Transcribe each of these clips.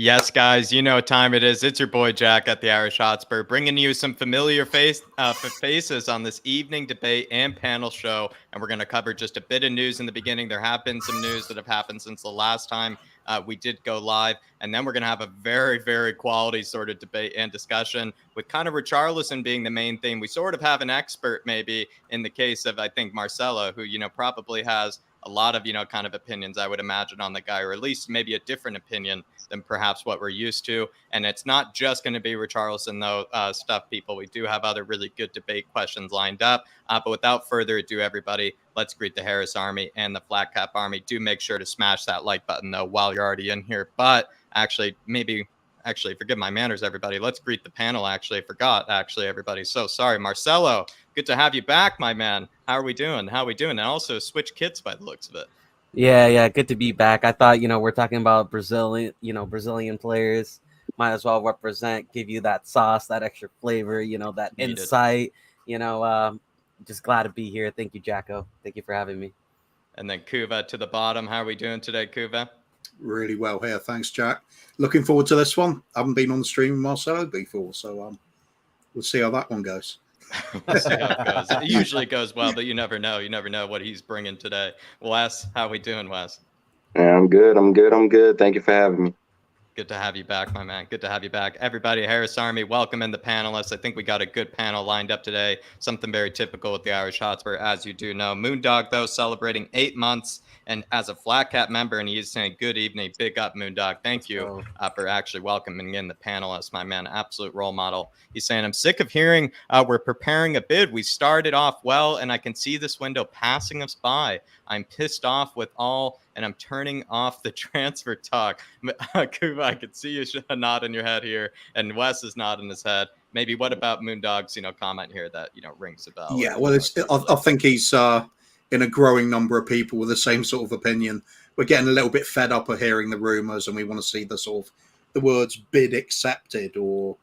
Yes, guys, you know what time it is. It's your boy Jack at the Irish Hotspur, bringing you some familiar faces on this evening debate and panel show. And we're going to cover just a bit of news in the beginning. There have been some news that have happened since the last time we did go live. And then we're going to have a very, very quality sort of debate and discussion with kind of Richarlison being the main thing. We sort of have an expert maybe in the case of, I think, Marcelo, who, probably has a lot of, kind of opinions, I would imagine, on the guy, or at least maybe a different opinion than perhaps what we're used to. And it's not just going to be Richarlison, though, stuff, people. We do have other really good debate questions lined up. But without further ado, everybody, let's greet the Harris Army and the Flat Cap Army. Do make sure to smash that like button, though, while you're already in here. But actually, forgive my manners, everybody. Let's greet the panel. Forgot, everybody. So sorry. Marcelo, good to have you back, my man. How are we doing? And also switch kits by the looks of it. Yeah, good to be back. I thought, we're talking about Brazilian players. Might as well represent, give you that sauce, that extra flavor, that Needed. insight. Just glad to be here. Thank you, Jacko. Thank you for having me. And then Kuva to the bottom. How are we doing today, Kuva? Really well here. Thanks, Jack. Looking forward to this one. I haven't been on the stream with Marcelo before, so we'll see how that one goes. We'll see how it goes. It usually goes well, but you never know. You never know what he's bringing today. Wes, how we doing, Wes? Yeah, I'm good. Thank you for having me. Good to have you back, my man. Good to have you back. Everybody, Harris Army, welcome in the panelists. I think we got a good panel lined up today. Something very typical with the Irish Hotspur, as you do know. Moondog, though, celebrating 8 months. And as a Flat Cap member, and he's saying good evening, big up, Moondog. Thank you for actually welcoming in the panelists, my man. Absolute role model. He's saying, I'm sick of hearing we're preparing a bid. We started off well, and I can see this window passing us by. I'm pissed off with all, and I'm turning off the transfer talk. Kuva, I can see you nodding your head here, and Wes is nodding his head. Maybe what about Moondog's, comment here that, rings a bell? Yeah, well, I think he's in a growing number of people with the same sort of opinion. We're getting a little bit fed up of hearing the rumors, and we want to see the sort of the words bid accepted or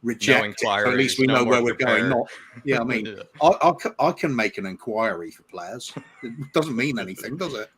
rejected. No, so at least we know where we're going. Not, yeah, I mean, I can make an inquiry for players. It doesn't mean anything, does it?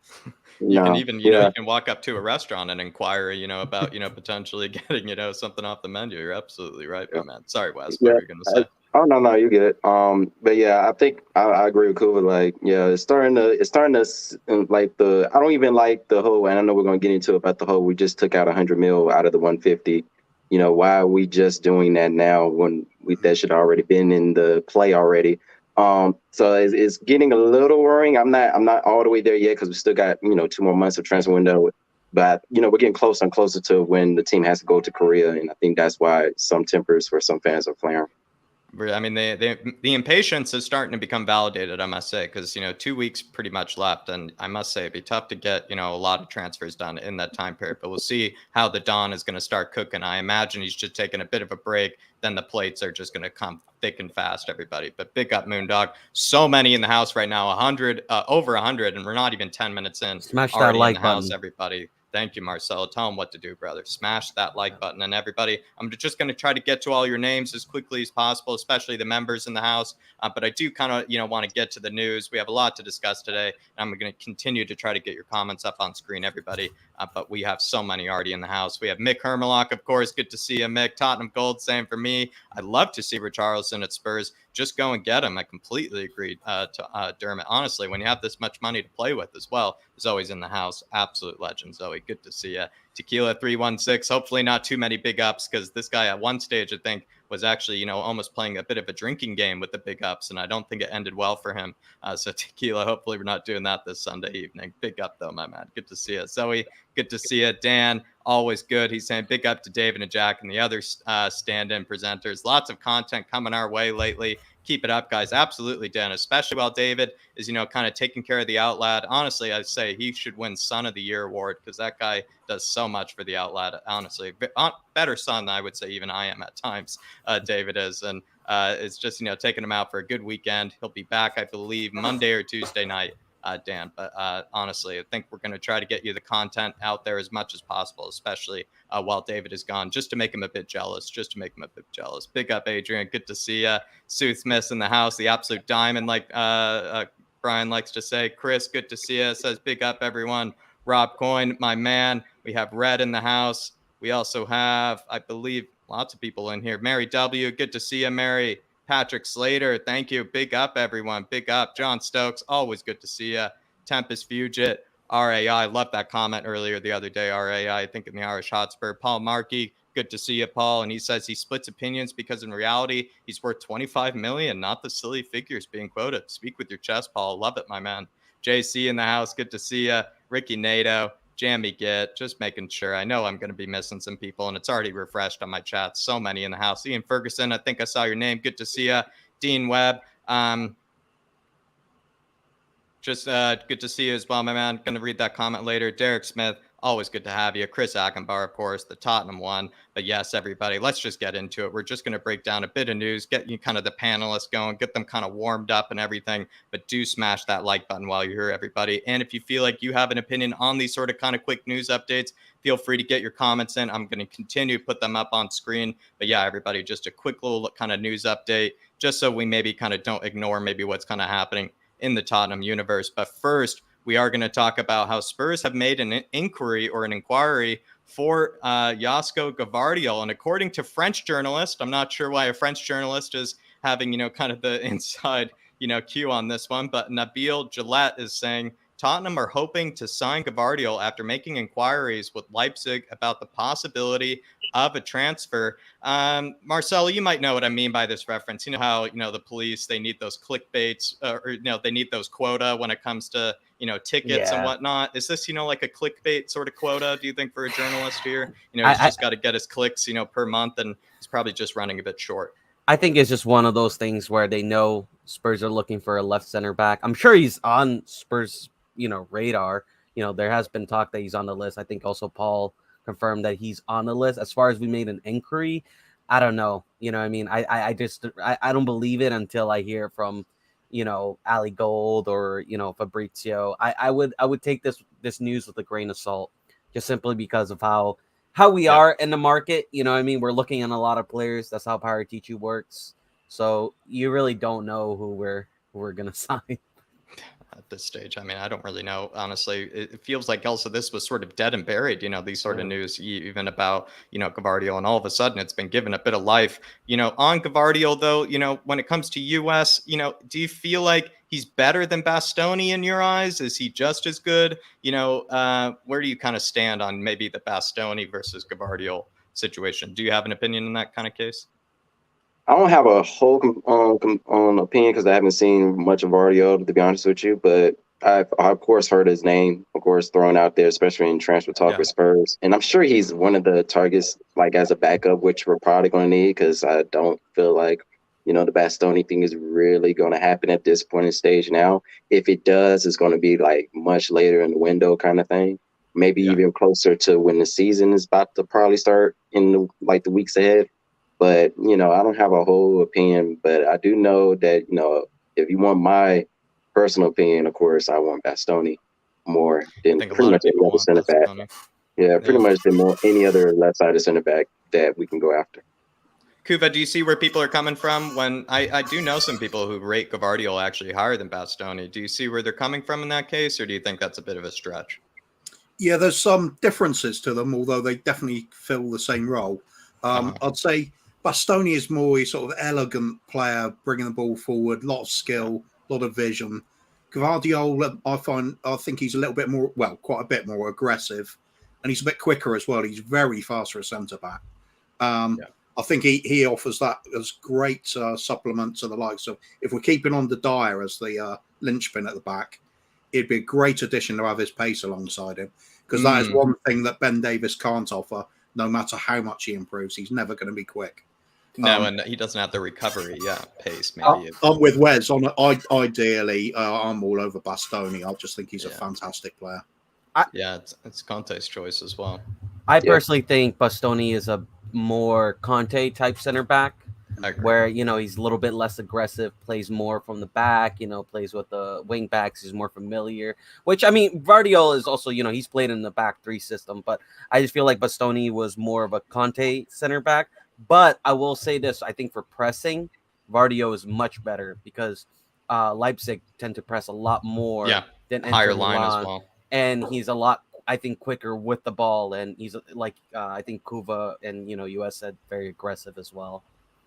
You can even, you can walk up to a restaurant and inquire, about, potentially getting, something off the menu. You're absolutely right, my man. Sorry, Wes, what were you going to say? Oh no, you're good. But yeah, I think I agree with Kuva. Like, yeah, it's starting to like I don't even like the whole, and I know we're gonna get into it about the whole. We just took out 100 mil out of the 150. Why are we just doing that now when that should have already been in the play already? So it's getting a little worrying. I'm not all the way there yet because we still got 2 more months of transfer window. But we're getting closer and closer to when the team has to go to Korea, and I think that's why some tempers for some fans are flaring. I mean, the impatience is starting to become validated, I must say, because, 2 weeks pretty much left. And I must say it'd be tough to get, a lot of transfers done in that time period. But we'll see how the Don is going to start cooking. I imagine he's just taking a bit of a break. Then the plates are just going to come thick and fast, everybody. But big up, Moondog. So many in the house right now, 100, over 100. And we're not even 10 minutes in. Smash that like in the house, button. Everybody. Thank you, Marcelo. Tell them what to do, brother. Smash that like button. And everybody, I'm just going to try to get to all your names as quickly as possible, especially the members in the house. But I do kind of, want to get to the news. We have a lot to discuss today. And I'm going to continue to try to get your comments up on screen, everybody. But we have so many already in the house. We have Mick Hermelach, of course. Good to see you, Mick. Tottenham Gold, same for me. I'd love to see Richarlison at Spurs. Just go and get him. I completely agree to Dermot. Honestly, when you have this much money to play with as well, is always in the house. Absolute legend, Zoe. Good to see you. Tequila 316. Hopefully not too many big ups, because this guy at one stage, I think, was actually, almost playing a bit of a drinking game with the big ups, and I don't think it ended well for him. So Tequila, hopefully we're not doing that this Sunday evening. Big up, though, my man. Good to see you. Zoe, good to see you. Dan, always good. He's saying big up to David and Jack and the other stand-in presenters. Lots of content coming our way lately. Keep it up, guys. Absolutely, Dan, especially while David is, kind of taking care of the Outlad. Honestly, I'd say he should win Son of the Year award, because that guy does so much for the Outlad. Honestly, better son than I would say even I am at times. David is, and it's just, taking him out for a good weekend. He'll be back, I believe, Monday or Tuesday night. Dan, but honestly, I think we're going to try to get you the content out there as much as possible, especially while David is gone, just to make him a bit jealous, Big up, Adrian. Good to see you. Sue Smith's in the house, the absolute diamond, like Brian likes to say. Chris, good to see you. Says big up, everyone. Rob Coyne, my man. We have Red in the house. We also have, I believe, lots of people in here. Mary W., good to see you, Mary. Patrick Slater, thank you. Big up, everyone. Big up. John Stokes, always good to see you. Tempest Fugit, RAI, love that comment earlier the other day. RAI, I think in the Irish Hotspur. Paul Markey, good to see you, Paul. And he says he splits opinions because in reality, he's worth 25 million, not the silly figures being quoted. Speak with your chest, Paul. Love it, my man. JC in the house, good to see you. Ricky Nato, Jammy Git, just making sure. I know I'm going to be missing some people, and it's already refreshed on my chat. So many in the house. Ian Ferguson, I think I saw your name. Good to see you. Dean Webb, just good to see you as well, my man. Going to read that comment later. Derek Smith, always good to have you. Chris Ackenbar, of course, the Tottenham one. But yes, everybody, let's just get into it. We're just going to break down a bit of news, get you kind of the panelists going, get them kind of warmed up and everything. But do smash that like button while you're here, everybody. And if you feel like you have an opinion on these sort of kind of quick news updates, feel free to get your comments in. I'm going to continue to put them up on screen. But yeah, everybody, just a quick little kind of news update, just so we maybe kind of don't ignore maybe what's kind of happening in the Tottenham universe. But first, we are going to talk about how Spurs have made an inquiry for Josko Gvardiol. And according to French journalist, I'm not sure why a French journalist is having, kind of the inside, cue on this one, but Nabil Gillette is saying Tottenham are hoping to sign Gvardiol after making inquiries with Leipzig about the possibility of a transfer. Marcelo, you might know what I mean by this reference. You know how, the police, they need those clickbaits or they need those quota when it comes to, tickets and whatnot. Is this, like a clickbait sort of quota, do you think, for a journalist here? He's just got to get his clicks, per month, and he's probably just running a bit short. I think it's just one of those things where they know Spurs are looking for a left center back. I'm sure he's on Spurs, radar. There has been talk that he's on the list. I think also Paul confirmed that he's on the list. As far as we made an inquiry, I don't know. I don't believe it until I hear from, Ali Gold or, Fabrizio. I would take this news with a grain of salt, just simply because of how we are in the market. We're looking at a lot of players. That's how Paratici works. So you really don't know who we're going to sign at this stage. I don't really know, honestly. It feels like also this was sort of dead and buried, these sort of news, even about, Gvardiol, and all of a sudden it's been given a bit of life, on Gvardiol, though. When it comes to US, do you feel like he's better than Bastoni in your eyes? Is he just as good? Where do you kind of stand on maybe the Bastoni versus Gvardiol situation? Do you have an opinion in that kind of case? I don't have a whole opinion because I haven't seen much of Gvardiol, to be honest with you. But I've of course heard his name, of course, thrown out there, especially in transfer talk with Spurs. And I'm sure he's one of the targets, like as a backup, which we're probably going to need, because I don't feel like, the Bastoni thing is really going to happen at this point in stage now. If it does, it's going to be like much later in the window kind of thing. Maybe even closer to when the season is about to probably start in the weeks ahead. But, I don't have a whole opinion, but I do know that, if you want my personal opinion, of course, I want Bastoni more than pretty much any other center back. Yeah, pretty much than any other left-sided center back that we can go after. Kuva, do you see where people are coming from? When I do know some people who rate Gvardiol actually higher than Bastoni. Do you see where they're coming from in that case, or do you think that's a bit of a stretch? Yeah, there's some differences to them, although they definitely fill the same role. I'd say Bastoni is more a sort of elegant player, bringing the ball forward, lot of skill, lot of vision. Gvardiol, I think he's a little bit more, quite a bit more aggressive, and he's a bit quicker as well. He's very fast for a centre back. I think he offers that as great supplement to the likes of, if we're keeping on the Dier as the linchpin at the back, it'd be a great addition to have his pace alongside him, because that is one thing that Ben Davies can't offer. No matter how much he improves, he's never going to be quick. No, and he doesn't have the recovery, pace. Maybe I'm with Wes on it. Ideally, I'm all over Bastoni. I just think he's a fantastic player. It's Conte's choice as well. I personally think Bastoni is a more Conte type center back, where he's a little bit less aggressive, plays more from the back, plays with the wing backs, he's more familiar. Which Gvardiol is also, he's played in the back three system, but I just feel like Bastoni was more of a Conte center back. But I will say this: I think for pressing, Gvardiol is much better, because Leipzig tend to press a lot more than higher Inter line Milan, as well, and he's a lot. I think, quicker with the ball, and he's like I think Kuva and US said very aggressive as well.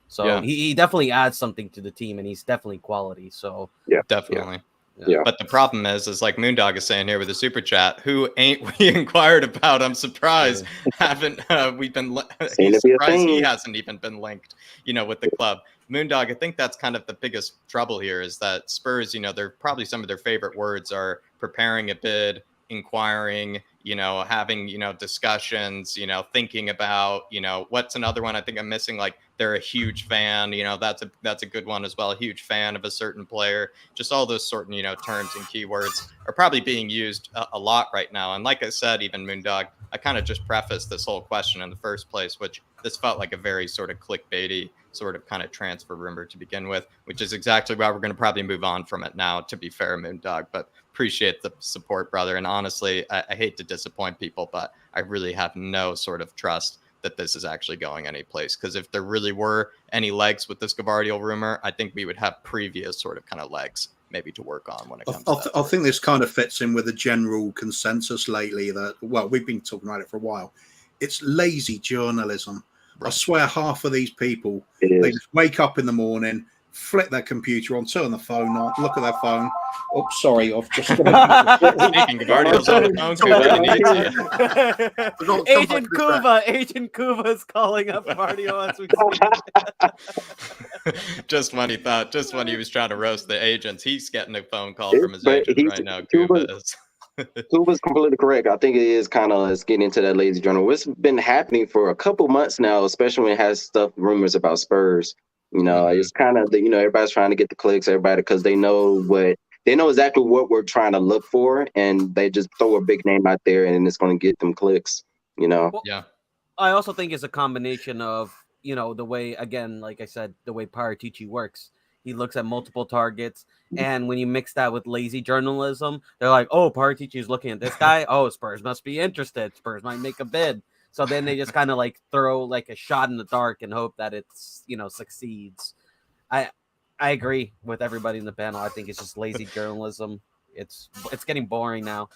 So he definitely adds something to the team, and he's definitely quality. So definitely. Yeah. But the problem is like Moondog is saying here with the super chat, who ain't we inquired about? I'm surprised haven't we've been he's surprised he hasn't even been linked, with the club. Moondog, I think that's kind of the biggest trouble here is that Spurs, they're probably some of their favorite words are preparing a bid, inquiring, having, discussions, thinking about, what's another one I think I'm missing? Like they're a huge fan, that's a good one as well. A huge fan of a certain player. Just all those sort of, terms and keywords are probably being used a lot right now. And like I said, even Moondog, I kind of just prefaced this whole question in the first place, which this felt like a very sort of clickbaity sort of kind of transfer rumor to begin with, which is exactly why we're going to probably move on from it now, to be fair, Moondog. But appreciate the support, brother. And honestly, I hate to disappoint people, but I really have no sort of trust that this is actually going anyplace. Because if there really were any legs with this Gavardiol rumor, I think we would have previous sort of kind of legs maybe to work on when it comes to that. I think this kind of fits in with the general consensus lately that, well, we've been talking about it for a while. It's lazy journalism. Right. I swear half of these people, they just wake up in the morning, flick their computer on, turn the phone on, look at their phone. Oh, sorry, I've just... Speaking Gavardiol's on the phone, Agent Kuva's calling up Gavardiol as we speak. Just when he was trying to roast the agents, he's getting a phone call from his agent right now. Kuva is... Kuva's completely correct. I think it is kind of getting into that lazy journal. It's been happening for a couple months now, especially when it has rumors about Spurs. It's kind of everybody's trying to get the clicks, because they know exactly what we're trying to look for, and they just throw a big name out there, and it's going to get them clicks. Well, I also think it's a combination of the way, again, like I said, the way Paratici works. He looks at multiple targets, and when you mix that with lazy journalism, they're like, "Oh, Paratici is looking at this guy. Oh, Spurs must be interested. Spurs might make a bid." So then they just kind of like throw like a shot in the dark and hope that it's succeeds. I agree with everybody in the panel. I think it's just lazy journalism. It's getting boring now.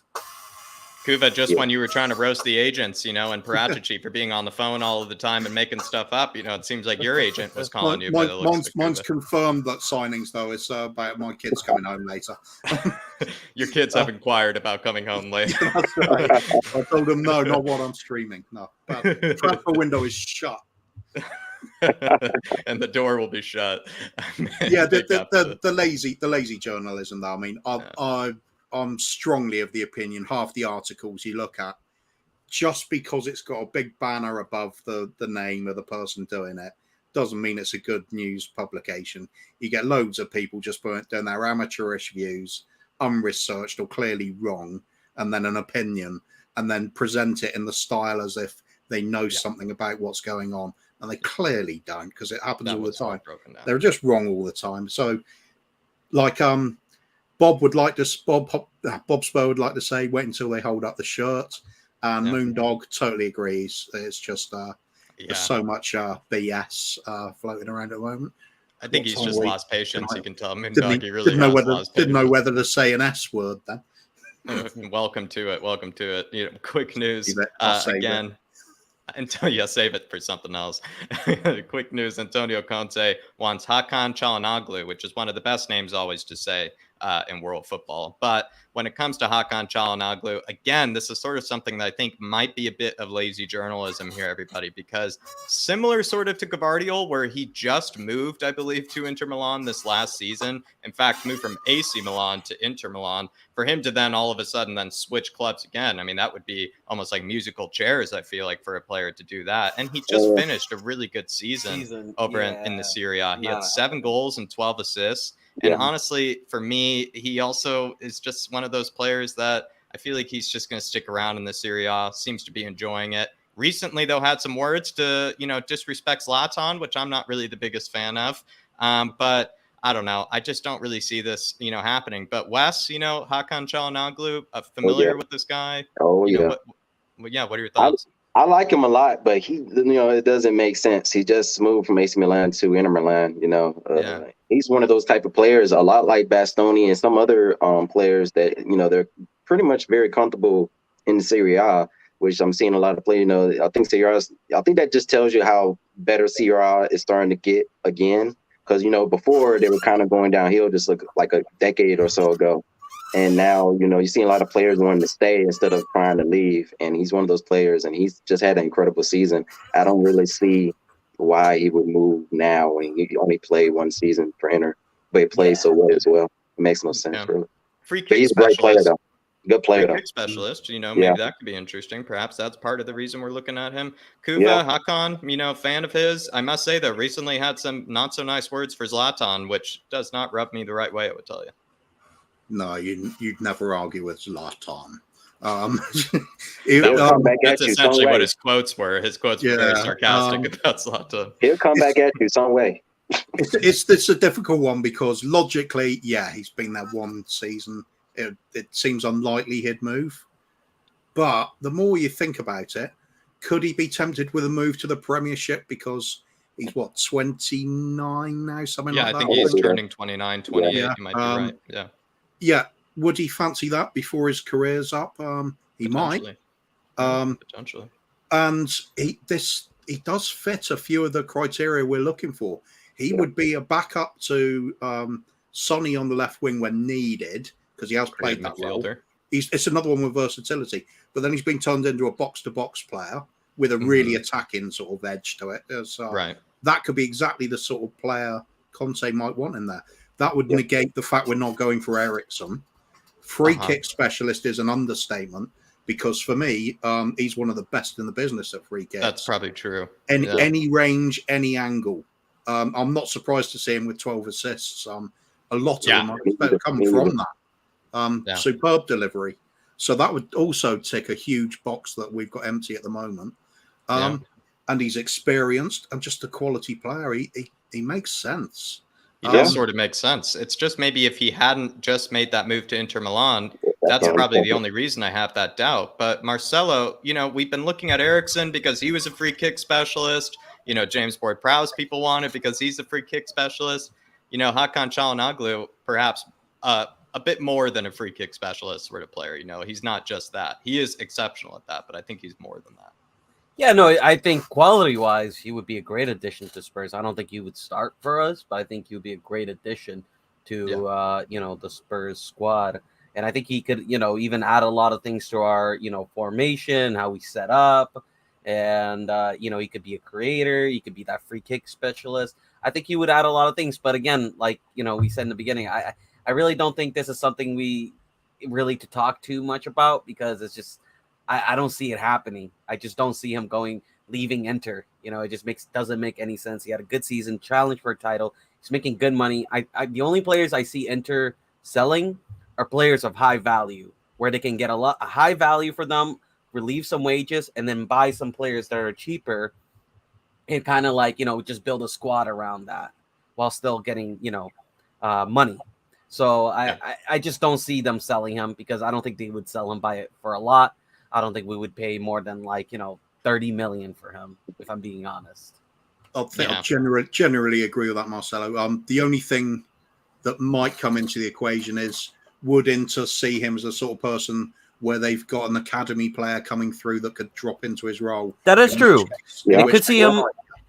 Kuva, just when you were trying to roast the agents, and Paratici for being on the phone all of the time and making stuff up, it seems like your agent was calling you. Mine's confirmed that signings, though. It's about my kids coming home later. Your kids have inquired about coming home late. That's right. I told them, no, not what I'm streaming. No. The transfer window is shut. And the door will be shut. Yeah, the lazy journalism, though. I mean, I'm strongly of the opinion half the articles you look at, just because it's got a big banner above the name of the person doing it, doesn't mean it's a good news publication. You get loads of people just doing their amateurish views, unresearched or clearly wrong, and then an opinion, and then present it in the style as if they know something about what's going on, and they clearly don't, because it happens all the time. They're just wrong all the time. So, like Bob Spur would like to say, wait until they hold up the shirt. And Moondog totally agrees. It's just there's so much BS floating around at the moment. I think he's just lost patience. You can tell Moondog he really didn't know whether to say an S word then. Welcome to it. Quick news again. Save it for something else. Quick news: Antonio Conte wants Hakan Çalhanoğlu, which is one of the best names always to say in world football. But when it comes to Hakan Çalhanoğlu, again, this is sort of something that I think might be a bit of lazy journalism here, everybody, because similar sort of to Gavardiol, where he just moved, I believe, to Inter Milan this last season. In fact, moved from AC Milan to Inter Milan. For him to then all of a sudden then switch clubs again, I mean, that would be almost like musical chairs, I feel like, for a player to do that. And he just finished a really good season over in the Serie A. He had 7 goals and 12 assists. And honestly, for me, he also is just one of those players that I feel like he's just going to stick around in the Serie A, seems to be enjoying it. Recently, though, had some words to, disrespect Zlatan, which I'm not really the biggest fan of. But I don't know. I just don't really see this, happening. But Wes, Hakan Çalhanoğlu, familiar with this guy? Oh, yeah. What are your thoughts? I like him a lot, but he, it doesn't make sense. He just moved from AC Milan to Inter Milan. He's one of those type of players, a lot like Bastoni and some other players that they're pretty much very comfortable in Serie A, which I'm seeing a lot of players. You know, I think that just tells you how better Serie A is starting to get again. Because, you know, before they were kind of going downhill just like a decade or so ago. And now, you know, you're seeing a lot of players wanting to stay instead of trying to leave. And he's one of those players, and he's just had an incredible season. I don't really see why he would move now when he only played one season for Inter, but he plays so well as well. It makes no sense, really. Free But kick he's a great player, specialist. though. Good player, Free though. kick specialist, you know, maybe that could be interesting. Perhaps that's part of the reason we're looking at him. Kuva, Hakan, you know, fan of his. I must say, though, recently had some not so nice words for Zlatan, which does not rub me the right way, I would tell you. No, you'd never argue with Zlatan. That's essentially what his quotes were. His quotes were very sarcastic about Zlatan. He'll come back at you some way. It's a difficult one because logically, he's been there one season. It seems unlikely he'd move. But the more you think about it, could he be tempted with a move to the Premiership because he's, 29 now? Something like that? Yeah, I think he's turning 29, 28. You might be right. Yeah. Would he fancy that before his career's up? He might. Potentially. And he does fit a few of the criteria we're looking for. He would be a backup to Sonny on the left wing when needed, because he has played that role. It's another one with versatility. But then he's been turned into a box-to-box player with a really attacking sort of edge to it. That could be exactly the sort of player Conte might want in there. That would negate the fact we're not going for Ericsson. Free kick specialist is an understatement, because for me, he's one of the best in the business at free kicks. That's probably true. Any range, any angle. I'm not surprised to see him with 12 assists. A lot of them I expect come from that. Superb delivery. So that would also tick a huge box that we've got empty at the moment. And he's experienced and just a quality player. He makes sense. He does sort of make sense. It's just maybe if he hadn't just made that move to Inter Milan, that's probably the only reason I have that doubt. But Marcelo, you know, we've been looking at Ericsson because he was a free kick specialist. You know, James Ward-Prowse people wanted because he's a free kick specialist. You know, Hakan Çalhanoğlu, perhaps a bit more than a free kick specialist sort of player. You know, he's not just that. He is exceptional at that, but I think he's more than that. Yeah, no, I think quality-wise, he would be a great addition to Spurs. I don't think he would start for us, but I think he would be a great addition to, the Spurs squad. And I think he could, even add a lot of things to our, formation, how we set up. And, he could be a creator. He could be that free kick specialist. I think he would add a lot of things. But again, like, we said in the beginning, I really don't think this is something we really to talk too much about, because it's just, I don't see it happening. I just don't see him leaving Inter. It just doesn't make any sense. He had a good season, challenge for a title. He's making good money. The only players I see Inter selling are players of high value, where they can get a high value for them, relieve some wages, and then buy some players that are cheaper, and kind of just build a squad around that while still getting money. So I just don't see them selling him, because I don't think they would sell him for a lot. I don't think we would pay more than 30 million for him, if I'm being honest. I generally agree with that, Marcelo. The only thing that might come into the equation is, would Inter see him as a sort of person where they've got an academy player coming through that could drop into his role? That is true. They could see him.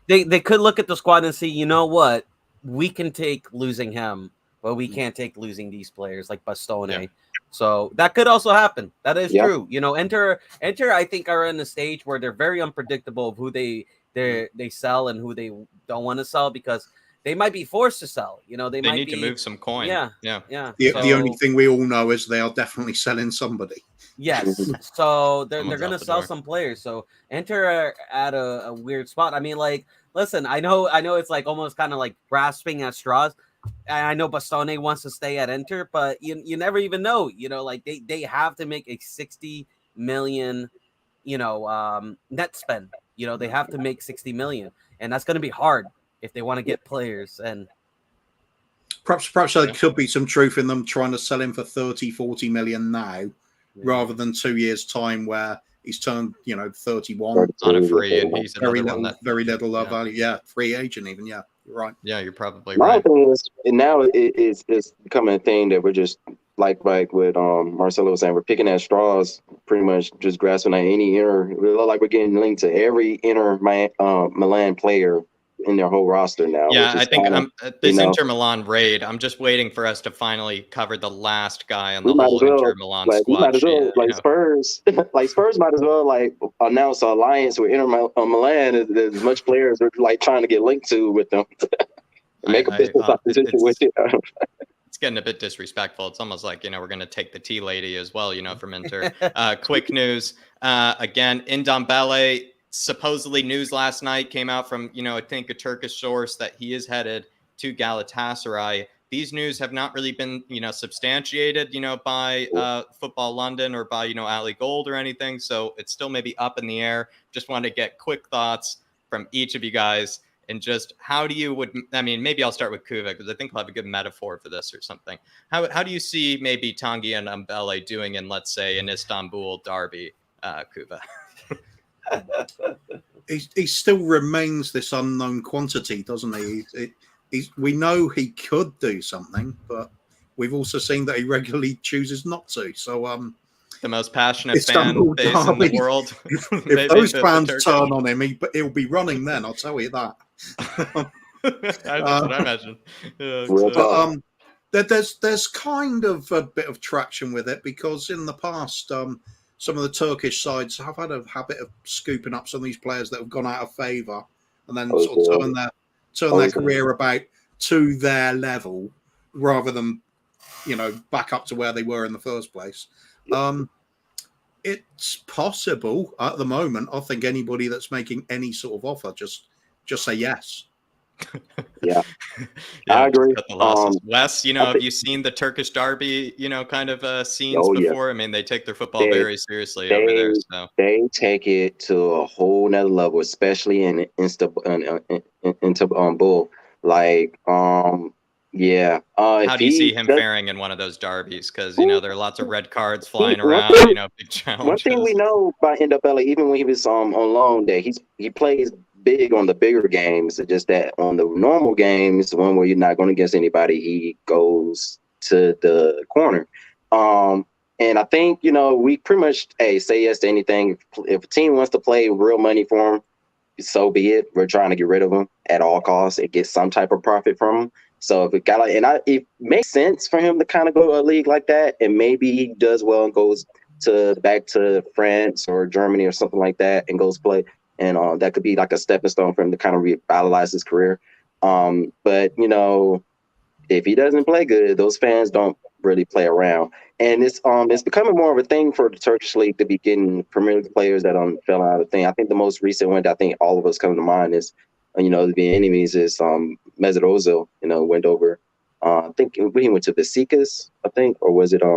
They could look at the squad and see, you know what, we can take losing him, but we can't take losing these players like Bastone. Yeah. So that could also happen. That is true. Inter, I think, are in a stage where they're very unpredictable of who they sell and who they don't want to sell, because they might be forced to sell. They might need to move some coin. Yeah. The only thing we all know is they are definitely selling somebody. Yes. So they're going to sell some players. So Inter are at a weird spot. I mean, listen, I know it's almost kind of grasping at straws. I know Bastone wants to stay at Inter, but you never even know. They have to make a 60 million, net spend. They have to make 60 million, and that's going to be hard if they want to get players. And perhaps there could be some truth in them trying to sell him for 30, 40 million now, rather than 2 years' time where he's turned 31 on a free, and he's very little value. Yeah, free agent even. Yeah, you're right. Yeah, you're probably My right. thing is, and now it's becoming a thing that we're just like what Marcelo was saying, we're picking at straws, pretty much just grasping at any inner. We look like we're getting linked to every inner Milan player in their whole roster now. Yeah, which I is think kinda, this Inter Milan raid. I'm just waiting for us to finally cover the last guy on the we might whole as well, Inter Milan we squad might as sheet. well, like Spurs, like Spurs might as well like announce an alliance with Inter Milan as much players are like trying to get linked to with them. Make a business proposition with it. It's getting a bit disrespectful. It's almost like, we're going to take the tea lady as well, from Inter. Quick news. Again, Ndombele, supposedly news last night came out from, I think a Turkish source that he is headed to Galatasaray. These news have not really been, substantiated, by Football London or by, Ali Gold or anything. So it's still maybe up in the air. Just wanted to get quick thoughts from each of you guys. And just how do you maybe I'll start with Kuva because I think we'll have a good metaphor for this or something. How do you see maybe Tanguy Ndombele doing in, let's say, an Istanbul derby, Kuva? He still remains this unknown quantity, doesn't he? We know he could do something, but we've also seen that he regularly chooses not to. So the most passionate Istanbul fan base in the world. If those fans turn on him, he'll be running then, I'll tell you that. That's what I imagine. There's kind of a bit of traction with it because in the past, some of the Turkish sides have had a habit of scooping up some of these players that have gone out of favour and then sort of turn their career about to their level rather than back up to where they were in the first place. It's possible at the moment. I think anybody that's making any sort of offer just say yes. Yeah, I agree. Wes, have you seen the Turkish derby, kind of scenes before? I mean, they take their football very seriously over there. So they take it to a whole nother level, especially in Istanbul. Like, yeah. How do you see him faring in one of those derbies? Because there are lots of red cards flying around. Big challenges. One thing we know about Ndombele, even when he was on loan, that he plays big on the bigger games. Just that on the normal games, the one where you're not going against anybody, he goes to the corner. And I think we pretty much say yes to anything. If a team wants to play real money for him, so be it. We're trying to get rid of him at all costs and get some type of profit from him. So if it makes sense for him to kind of go to a league like that, and maybe he does well and goes back to France or Germany or something like that and goes play, and that could be like a stepping stone for him to kind of revitalize his career. But if he doesn't play good, those fans don't really play around, and it's becoming more of a thing for the Turkish league to be getting Premier League players that fell out of the thing. I think the most recent one that I think all of us come to mind is being enemies is Mesut Ozil, went over. I think he went to Besiktas, I think, or was it he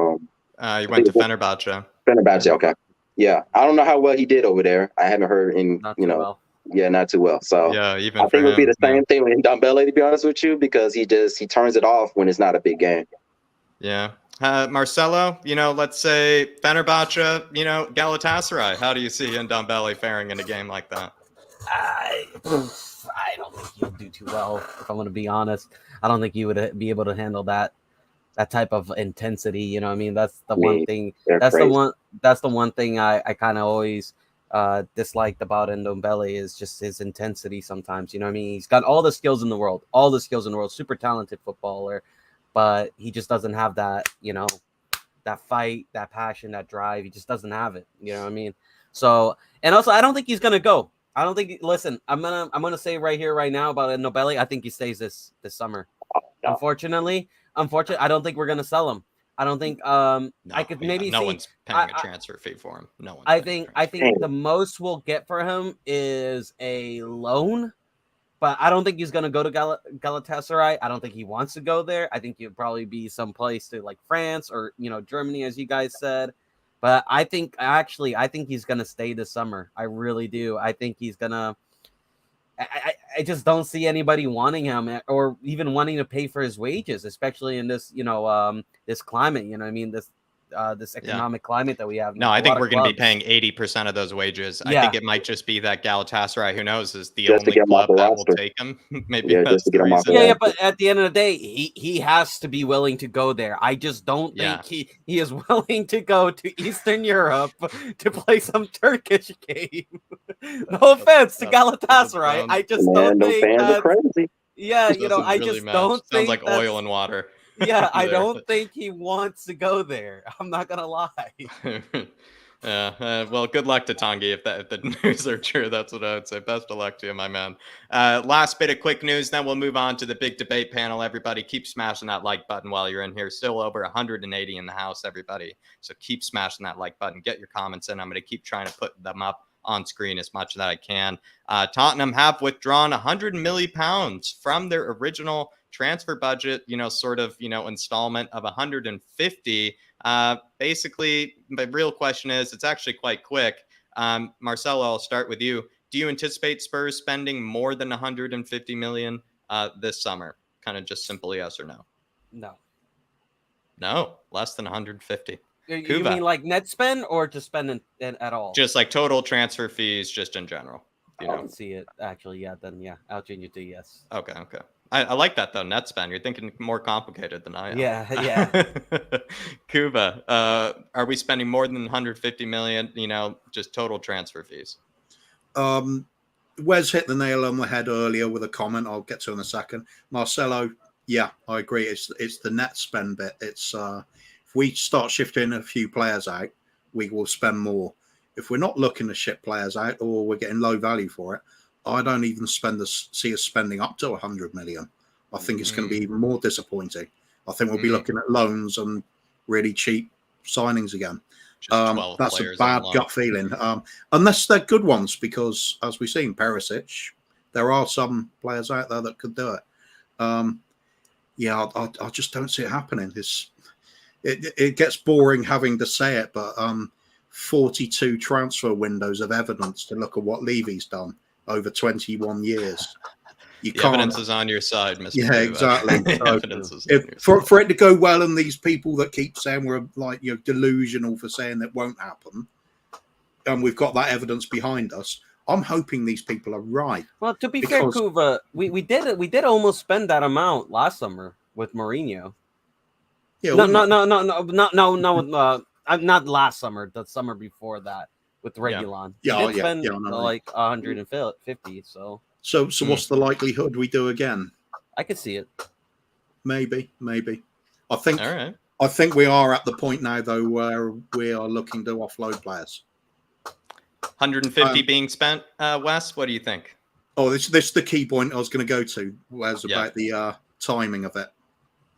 went to Fenerbahce. Fenerbahce, okay. Yeah. I don't know how well he did over there. I haven't heard not too well. Yeah, not too well. So yeah, even I think it would be the same thing with Ndombele, to be honest with you, because he turns it off when it's not a big game. Yeah. Marcelo, let's say Fenerbahce, Galatasaray. How do you see Ndombele faring in a game like that? I don't think he would do too well, if I'm going to be honest. I don't think he would be able to handle that type of intensity. That's the one thing. That's the one thing I kind of always disliked about Ndombele is just his intensity sometimes. He's got all the skills in the world, super talented footballer, but he just doesn't have that, that fight, that passion, that drive. He just doesn't have it. So, and also I don't think he's going to go. I don't think. Listen, I'm gonna say right here, right now about Ndombele. I think he stays this summer. No. Unfortunately, I don't think we're gonna sell him. I don't think. I could maybe. No one's paying a transfer fee for him. No one. I think the most we'll get for him is a loan, but I don't think he's gonna go to Galatasaray. I don't think he wants to go there. I think he'll probably be someplace to like France or Germany, as you guys said. But I think he's going to stay this summer. I really do. I think he's going to – I just don't see anybody wanting him or even wanting to pay for his wages, especially in this, this climate. this economic climate that we have. No, I think we're going to be paying 80% of those wages. I think it might just be that Galatasaray, who knows, is the Just to only get him off club the that will roster. take him. Maybe Yeah, that's just to the get him off reason. the Yeah, but at the end of the day, he has to be willing to go there. I just don't think he is willing to go to Eastern Europe to play some Turkish game. No offense to Galatasaray. I just don't those think fans are crazy. Yeah, you know, I Really just match. don't Sounds think like oil and water. Yeah, I don't think he wants to go there. I'm not gonna lie. Yeah, well, good luck to Tanguy if the news are true. That's what I would say. Best of luck to you, my man. Last bit of quick news, then we'll move on to the big debate panel. Everybody, keep smashing that like button while you're in here. Still over 180 in the house, everybody. So keep smashing that like button. Get your comments in. I'm going to keep trying to put them up on screen as much that I can. Tottenham have withdrawn £100 million from their original transfer budget, sort of, installment of 150. Basically, the real question is, it's actually quite quick. Marcelo, I'll start with you. Do you anticipate Spurs spending more than 150 million this summer? Kind of just simple yes or no. No, less than 150. You mean like net spend or just spend at all? Just like total transfer fees, just in general. I can see it actually. Yeah, then I'll change it to yes. Okay. I like that though. Net spend. You're thinking more complicated than I am. Yeah. Kuba, are we spending more than 150 million? Just total transfer fees. Wes hit the nail on the head earlier with a comment I'll get to in a second. Marcelo, yeah, I agree. It's the net spend bit. It's if we start shifting a few players out, we will spend more. If we're not looking to ship players out or we're getting low value for it, I don't even see us spending up to 100 million. I think it's going to be even more disappointing. I think we'll be looking at loans and really cheap signings again. That's a bad gut feeling. Unless they're good ones, because as we've seen, Perisic, there are some players out there that could do it. I just don't see it happening. It gets boring having to say it, but 42 transfer windows of evidence to look at what Levy's done over 21 years. The evidence is on your side, Mr. Yeah, exactly. So, for it to go well, and these people that keep saying we're like delusional for saying that won't happen, and we've got that evidence behind us, I'm hoping these people are right. Well, to be fair, Kuva, we did almost spend that amount last summer with Mourinho. Yeah, no. Not last summer. The summer before that with Regulon. Yeah, we did spend like 150. So what's the likelihood we do again? I could see it. Maybe. I think. All right. I think we are at the point now, though, where we are looking to offload players. 150 being spent. Wes, what do you think? Oh, this is the key point I was going to go to. Was about the timing of it.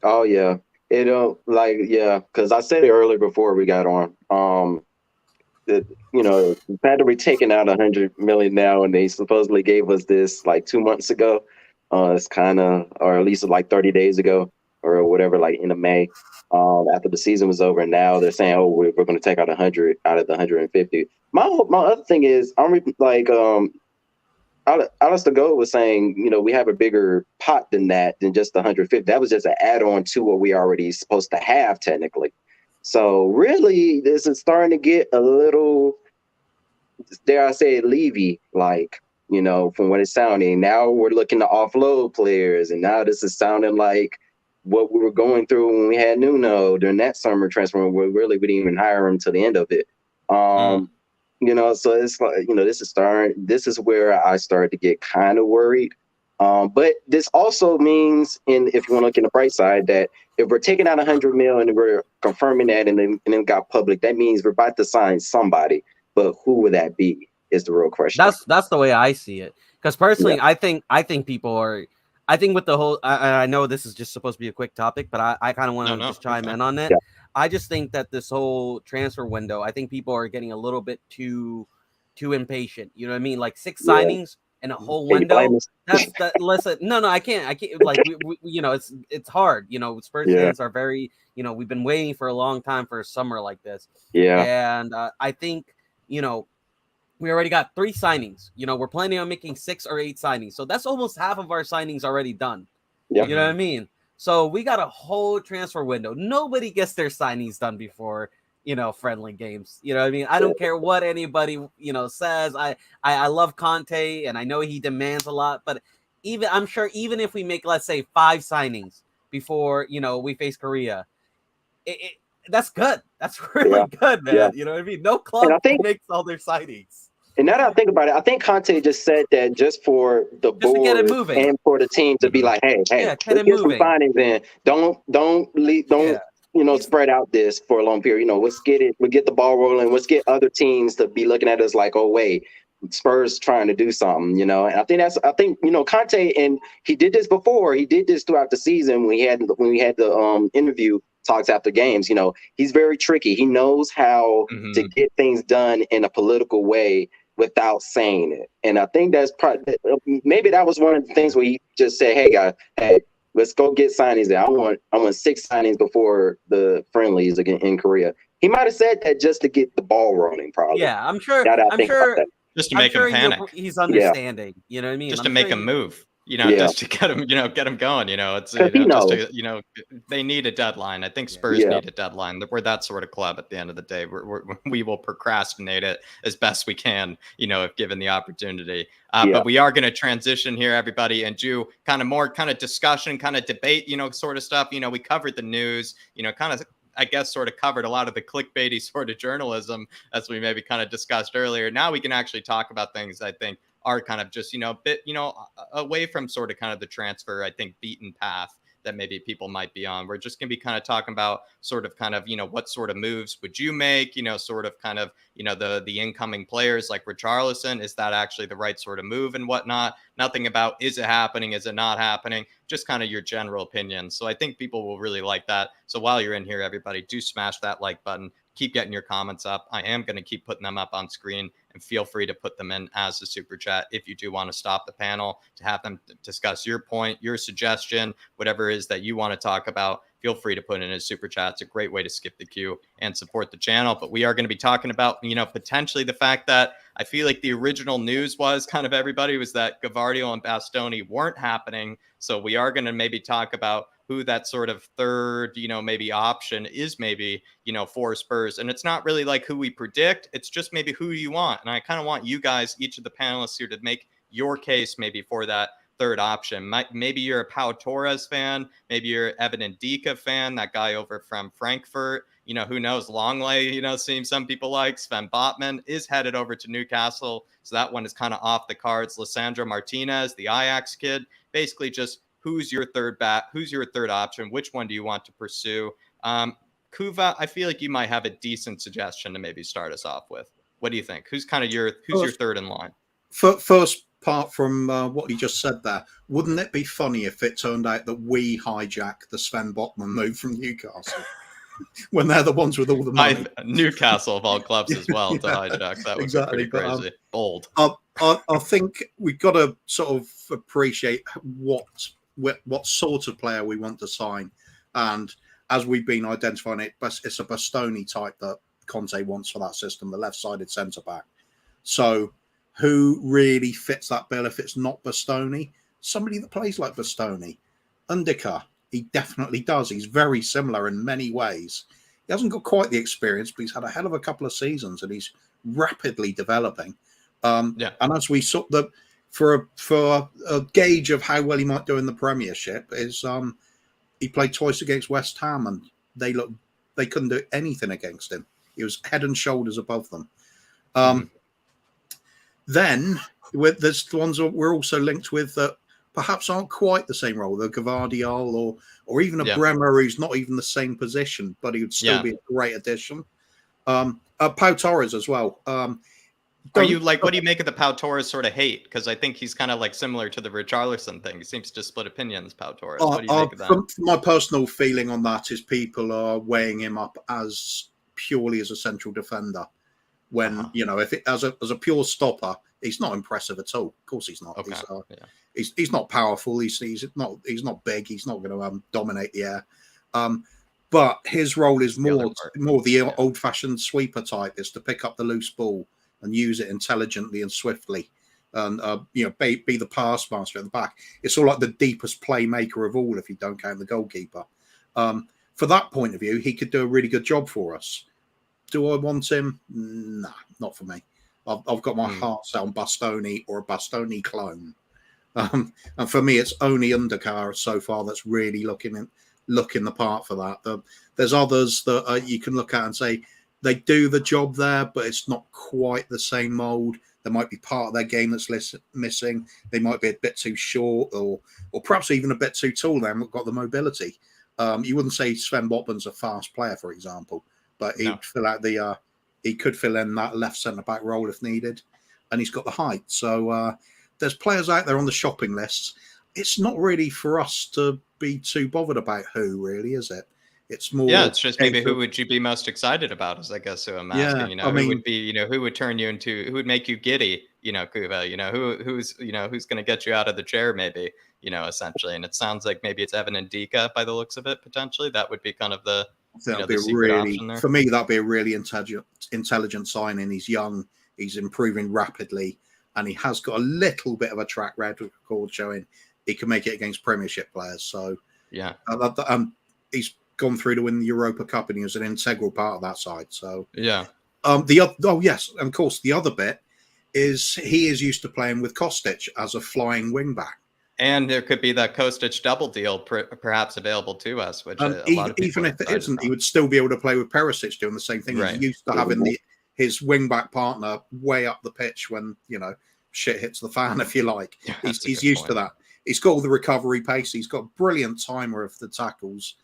Oh yeah. Because I said it earlier before we got on. The fact that we're taking out 100 million now, and they supposedly gave us this like 2 months ago. It's kind of, or at least like 30 days ago, or whatever, like in May, after the season was over. And now they're saying, "Oh, we're going to take out 100 out of the 150." My other thing is, I'm like, Alistair Gold was saying, we have a bigger pot than just the 150. That was just an add-on to what we already supposed to have technically. So really, this is starting to get a little, dare I say, Levy like, from what it's sounding. Now we're looking to offload players, and now this is sounding like what we were going through when we had Nuno during that summer transfer, where really we didn't even hire him till the end of it. So it's like, this is where I started to get kind of worried. But this also means, if you want to look in the bright side, that if we're taking out 100 million and we're confirming that and then got public, that means we're about to sign somebody. But who would that be is the real question. That's the way I see it. Because personally, I think people are. I think with the whole, I know this is just supposed to be a quick topic, but I kind of want to just chime in on it. Yeah. I just think that this whole transfer window, I think people are getting a little bit too impatient. You know what I mean? Like 6 signings in a whole window. Listen, no, I can't. Like it's hard. Spurs fans are very. We've been waiting for a long time for a summer like this. Yeah, and I think we already got 3 signings. We're planning on making 6 or 8 signings. So that's almost half of our signings already done. Yeah. You know what I mean? So we got a whole transfer window. Nobody gets their signings done before friendly games. You know what I mean? I don't care what anybody, says. I love Conte, and I know he demands a lot, but I'm sure even if we make, let's say, 5 signings before, we face Korea, that's good. That's really good, man. Yeah. You know what I mean? No And club I think, makes all their signings. and now that I think about it, I think Conte just said that just for the Just to get it board moving. and for the team to be like, hey, Yeah, get let's it get some moving. signings in. Don't spread out this for a long period. Let's get it. We get the ball rolling. Let's get other teams to be looking at us like, oh wait, Spurs trying to do something. And I think Conte, and he did this before. He did this throughout the season when we had the interview talks after games. He's very tricky. He knows how to get things done in a political way without saying it. And I think that's maybe that was one of the things where he just said, hey guys, let's go get signings there. I want 6 signings before the friendlies again in Korea. He might have said that just to get the ball rolling, probably. Yeah, I'm sure. Just to make him panic. He's understanding. You know what I mean? Just to make him move. Just to get him, get him going. It's just to, they need a deadline. I think Spurs need a deadline. We're that sort of club. At the end of the day, we will procrastinate it as best we can. If given the opportunity. But we are going to transition here, everybody, and do kind of discussion, kind of debate, sort of stuff. We covered the news. I guess sort of covered a lot of the clickbaity sort of journalism as we maybe kind of discussed earlier. Now we can actually talk about things I think are kind of just, away from sort of kind of the transfer, I think, beaten path that maybe people might be on. We're just going to be kind of talking about sort of kind of, what sort of moves would you make, sort of kind of, the incoming players like Richarlison, is that actually the right sort of move and whatnot? Nothing about, is it happening? Is it not happening? Just kind of your general opinion. So I think people will really like that. So while you're in here, everybody, do smash that like button. Keep getting your comments up. I am going to keep putting them up on screen, and feel free to put them in as a super chat if you do want to stop the panel to have them discuss your point, your suggestion, whatever it is that you want to talk about. Feel free to put it in a super chat. It's a great way to skip the queue and support the channel. But we are going to be talking about, potentially the fact that I feel like the original news was kind of everybody was that Gavardio and Bastoni weren't happening. So we are going to maybe talk about who that sort of third, maybe option is maybe, for Spurs. And it's not really like who we predict. It's just maybe who you want. And I kind of want you guys, each of the panelists here, to make your case maybe for that third option. Maybe you're a Pau Torres fan. Maybe you're Evan Ndika fan, that guy over from Frankfurt. Who knows? Longley, seeing some people like Sven Botman is headed over to Newcastle. So that one is kind of off the cards. Lissandro Martinez, the Ajax kid, basically just who's your third option? Which one do you want to pursue? Kuva, I feel like you might have a decent suggestion to maybe start us off with. What do you think? Who's your third in line? First part from what he just said there, wouldn't it be funny if it turned out that we hijacked the Sven Botman move from Newcastle when they're the ones with all the money? Newcastle of all clubs as well to hijack. That would be pretty crazy. Bold. I think we've got to sort of appreciate what sort of player we want to sign, and as we've been identifying it's a Bastoni type that Conte wants for that system, the left-sided centre back. So who really fits that bill if it's not Bastoni? Somebody that plays like Bastoni. Ndika, he definitely does. He's very similar in many ways. He hasn't got quite the experience, but he's had a hell of a couple of seasons and he's rapidly developing. And as we saw, for a gauge of how well he might do in the Premiership is he played twice against West Ham and they couldn't do anything against him. He was head and shoulders above them. Then there's the ones that we're also linked with that perhaps aren't quite the same role, the Gavardiol or even a Bremer who's not even the same position, but he would still be a great addition. Pau Torres as well. What do you make of the Pau Torres sort of hate? Because I think he's kind of like similar to the Richarlison thing. He seems to split opinions, Pau Torres. What do you make of that? My personal feeling on that is people are weighing him up as purely as a central defender. When if it as a pure stopper, he's not impressive at all. Of course, he's not. Okay. He's not powerful. He's not big. He's not going to dominate the air. But his role is more the old-fashioned sweeper type. Is to pick up the loose ball and use it intelligently and swiftly, and be the pass master at the back. It's all like the deepest playmaker of all, if you don't count the goalkeeper. For that point of view, he could do a really good job for us. Do I want him? Nah, not for me. I've got my heart set on Bastoni or a Bastoni clone. And for me, it's only Undercar so far that's really looking the part for that. There's others that you can look at and say they do the job there, but it's not quite the same mold. There might be part of their game that's missing. They might be a bit too short, or perhaps even a bit too tall. They haven't got the mobility. You wouldn't say Sven Botman's a fast player, for example, but he'd fill out he could fill in that left centre back role if needed, and he's got the height. So there's players out there on the shopping lists. It's not really for us to be too bothered about who, really, is it? It's more. Yeah, it's just maybe who would you be most excited about, is I guess who I'm asking. You know, who would be, you know, who would turn you into, who would make you giddy, you know, Kuva, you know, who's going to get you out of the chair, maybe, you know, essentially. And it sounds like maybe it's Evan Ndika by the looks of it, potentially. That would be kind of the, the secret option there. For me, that'd be a really intelligent signing. He's young, he's improving rapidly, and he has got a little bit of a track record showing he can make it against Premiership players. So yeah, he's gone through to win the Europa Cup, and he was an integral part of that side. So yeah, yes, and of course the other bit is he is used to playing with Kostic as a flying wing back. And there could be that Kostic double deal perhaps available to us, which a lot of people even if it isn't, he would still be able to play with Perisic doing the same thing. Right. He's used to having his wing back partner way up the pitch when, you know, shit hits the fan, if you like. Yeah, he's used to that. He's got all the recovery pace. He's got a brilliant timer of the tackles.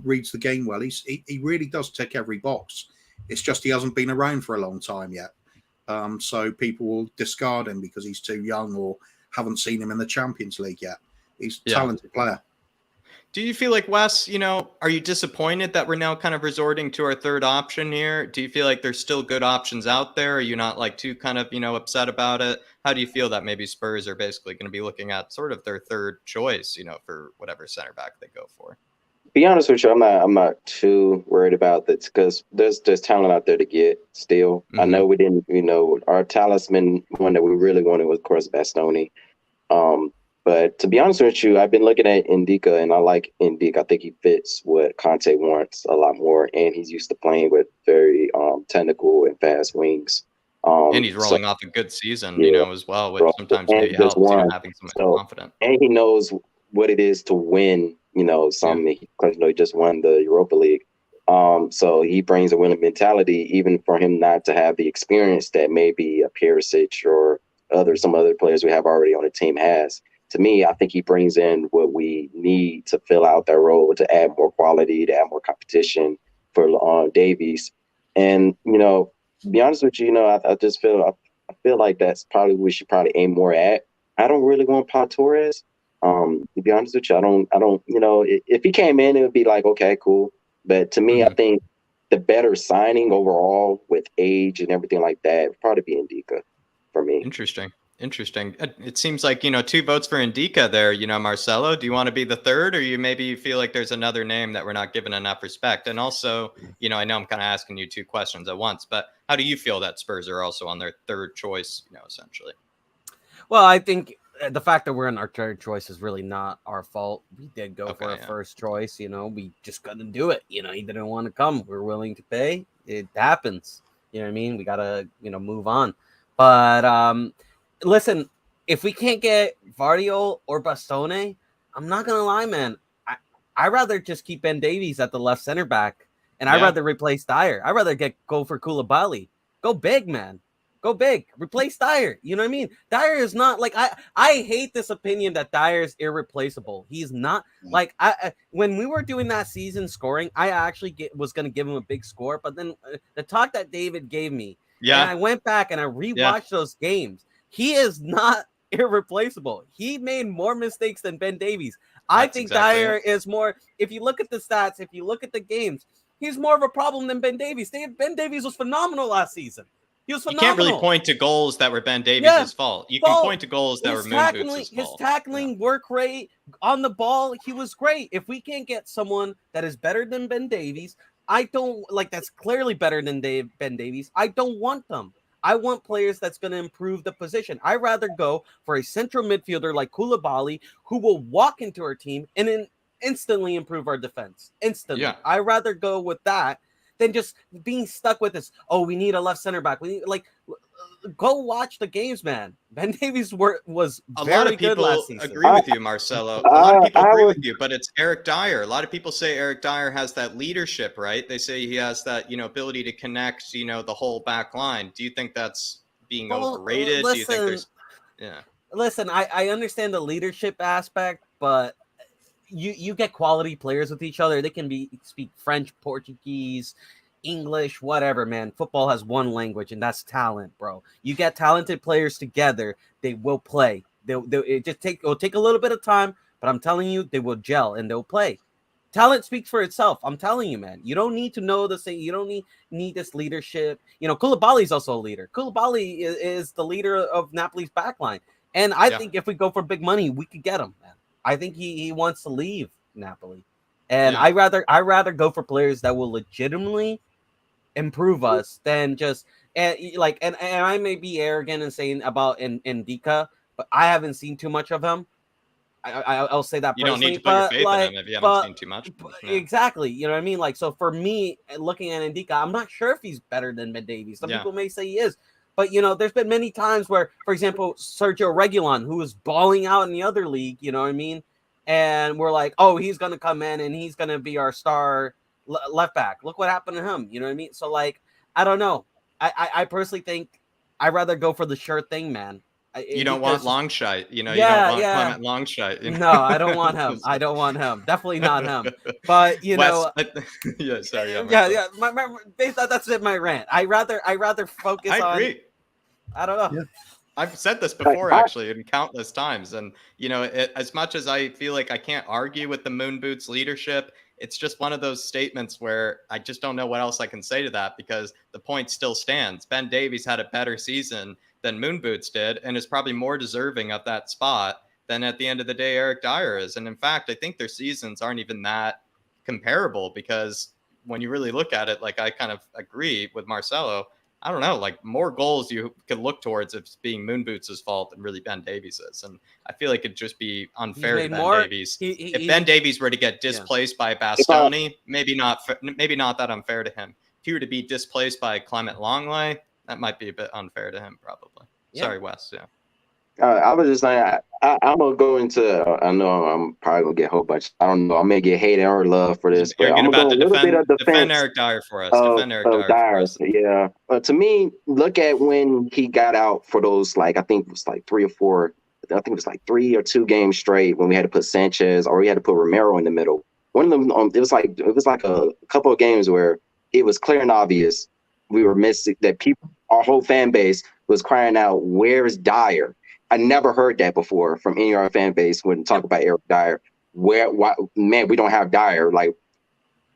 Reads the game well. He really does tick every box. It's just he hasn't been around for a long time yet. So people will discard him because he's too young or haven't seen him in the Champions League yet. He's a talented player. Do you feel like, Wes, you know, are you disappointed that we're now kind of resorting to our third option here? Do you feel like there's still good options out there? Are you not like too kind of, you know, upset about it? How do you feel that maybe Spurs are basically going to be looking at sort of their third choice, you know, for whatever center back they go for? Be honest with you, I'm not too worried about this because there's talent out there to get still. I know we didn't, you know, our talisman one that we really wanted was, of course, Bastoni. But to be honest with you, I've been looking at Ndika, and I like Ndika. I think he fits what Conte wants a lot more, and he's used to playing with very technical and fast wings. And he's rolling off a good season, you know, as well, which sometimes maybe helps, you know, having someone confident. And he knows what it is to win, you know, because you know, he just won the Europa League. So he brings a winning mentality, even for him not to have the experience that maybe a Perisic or some other players we have already on the team has. To me, I think he brings in what we need to fill out that role, to add more quality, to add more competition for Davies. And, you know, to be honest with you, you know, I just feel like that's probably what we should probably aim more at. I don't really want Pau Torres. To be honest with you, I don't, you know, if he came in, it would be like, okay, cool. But to me, I think the better signing overall with age and everything like that would probably be Ndika for me. Interesting. It seems like, you know, 2 votes for Ndika there, you know, Marcelo. Do you want to be the third, or you feel like there's another name that we're not giving enough respect? And also, you know, I know I'm kind of asking you 2 questions at once, but how do you feel that Spurs are also on their third choice, you know, essentially? Well, I think the fact that we're in our third choice is really not our fault. We did go for our first choice, you know, we just couldn't do it. You know, he didn't want to come. We're willing to pay. It happens. You know what I mean? We got to, you know, move on. But listen, if we can't get Vardiol or Bastoni, I'm not going to lie, man. I'd rather just keep Ben Davies at the left center back, and I'd rather replace Dier. I'd rather go for Koulibaly. Go big, man. Go big. Replace Dier. You know what I mean? Dier is not like I hate this opinion that Dier is irreplaceable. He's not like when we were doing that season scoring, I actually was going to give him a big score, but then the talk that David gave me, and I went back and I rewatched those games. He is not irreplaceable. He made more mistakes than Ben Davies. I think Dier is more. If you look at the stats, if you look at the games, he's more of a problem than Ben Davies. Ben Davies was phenomenal last season. He was phenomenal. You can't really point to goals that were Ben Davies' fault. You can point to goals that were Moon Boots' fault. His tackling, work rate, on the ball, he was great. If we can't get someone that is better than Ben Davies, I don't like that's clearly better than Ben Davies. I don't want them. I want players that's going to improve the position. I'd rather go for a central midfielder like Koulibaly, who will walk into our team and then instantly improve our defense. Instantly. Yeah. I'd rather go with that than just being stuck with this. Oh, we need a left center back. We need, like, go watch the games, man. Ben Davies was very good last season. Agree with you, Marcelo. A lot of people agree with you, but it's Eric Dier. A lot of people say Eric Dier has that leadership, right? They say he has that, ability to connect, the whole back line. Do you think that's being overrated? Listen, do you think there's Listen, I understand the leadership aspect, but you get quality players with each other. They can speak French, Portuguese, English, whatever, man. Football has one language, and that's talent, bro. You get talented players together, they will play. It'll take a little bit of time, but I'm telling you, they will gel and they'll play. Talent speaks for itself. I'm telling you, man. You don't need to know the same. You don't need this leadership. Koulibaly is also a leader. Koulibaly is the leader of Napoli's backline, and I think if we go for big money, we could get him, man. I think he wants to leave Napoli, and I rather go for players that will legitimately improve us than just and I may be arrogant in saying about Ndika, but I haven't seen too much of him. I'll say that you personally. Don't need to put your faith in him if you haven't seen too much. Exactly, you know what I mean. Like, so for me, looking at Ndika, I'm not sure if he's better than Ben Davies. Some people may say he is. But, there's been many times where, for example, Sergio Reguilon, who was balling out in the other league, you know what I mean? And we're like, oh, he's going to come in and he's going to be our star left back. Look what happened to him. You know what I mean? So, like, I don't know. I personally think I'd rather go for the sure thing, man. You don't want Longshite. You don't want Clement Longshite. No, I don't want him. I don't want him. Definitely not him. But, sorry. That's it, my rant. I rather focus on. I agree. I don't know. Yeah. I've said this before, actually, in countless times. And, as much as I feel like I can't argue with the Moon Boots leadership, it's just one of those statements where I just don't know what else I can say to that, because the point still stands. Ben Davies had a better season than Moon Boots did and is probably more deserving of that spot than at the end of the day Eric Dier is. And in fact, I think their seasons aren't even that comparable, because when you really look at it, like, I kind of agree with Marcelo. I don't know, like, more goals you could look towards if it's being Moon Boots' fault than really Ben Davies'. And I feel like it'd just be unfair to Ben Davies. If Ben Davies were to get displaced by Bastoni, maybe not that unfair to him. If he were to be displaced by Clement Longley, that might be a bit unfair to him, probably. Yeah. Sorry, Wes. Yeah. I was just saying, I'm gonna go into. I know I'm probably gonna get a whole bunch. I don't know. I may get hate or love for this, but I'm gonna go a little bit of defend Eric Dier for us. Defend Eric Dier for us. Yeah. To me, look at when he got out for those, like, I think it was like 3 or 4. I think it was like 3 or 2 games straight when we had to put Sanchez or we had to put Romero in the middle. One of them, it was like a couple of games where it was clear and obvious we were missing, that people, our whole fan base was crying out, "Where's Dier?" I never heard that before from any of our fan base when talk about Eric Dier. Man, we don't have Dier. Like,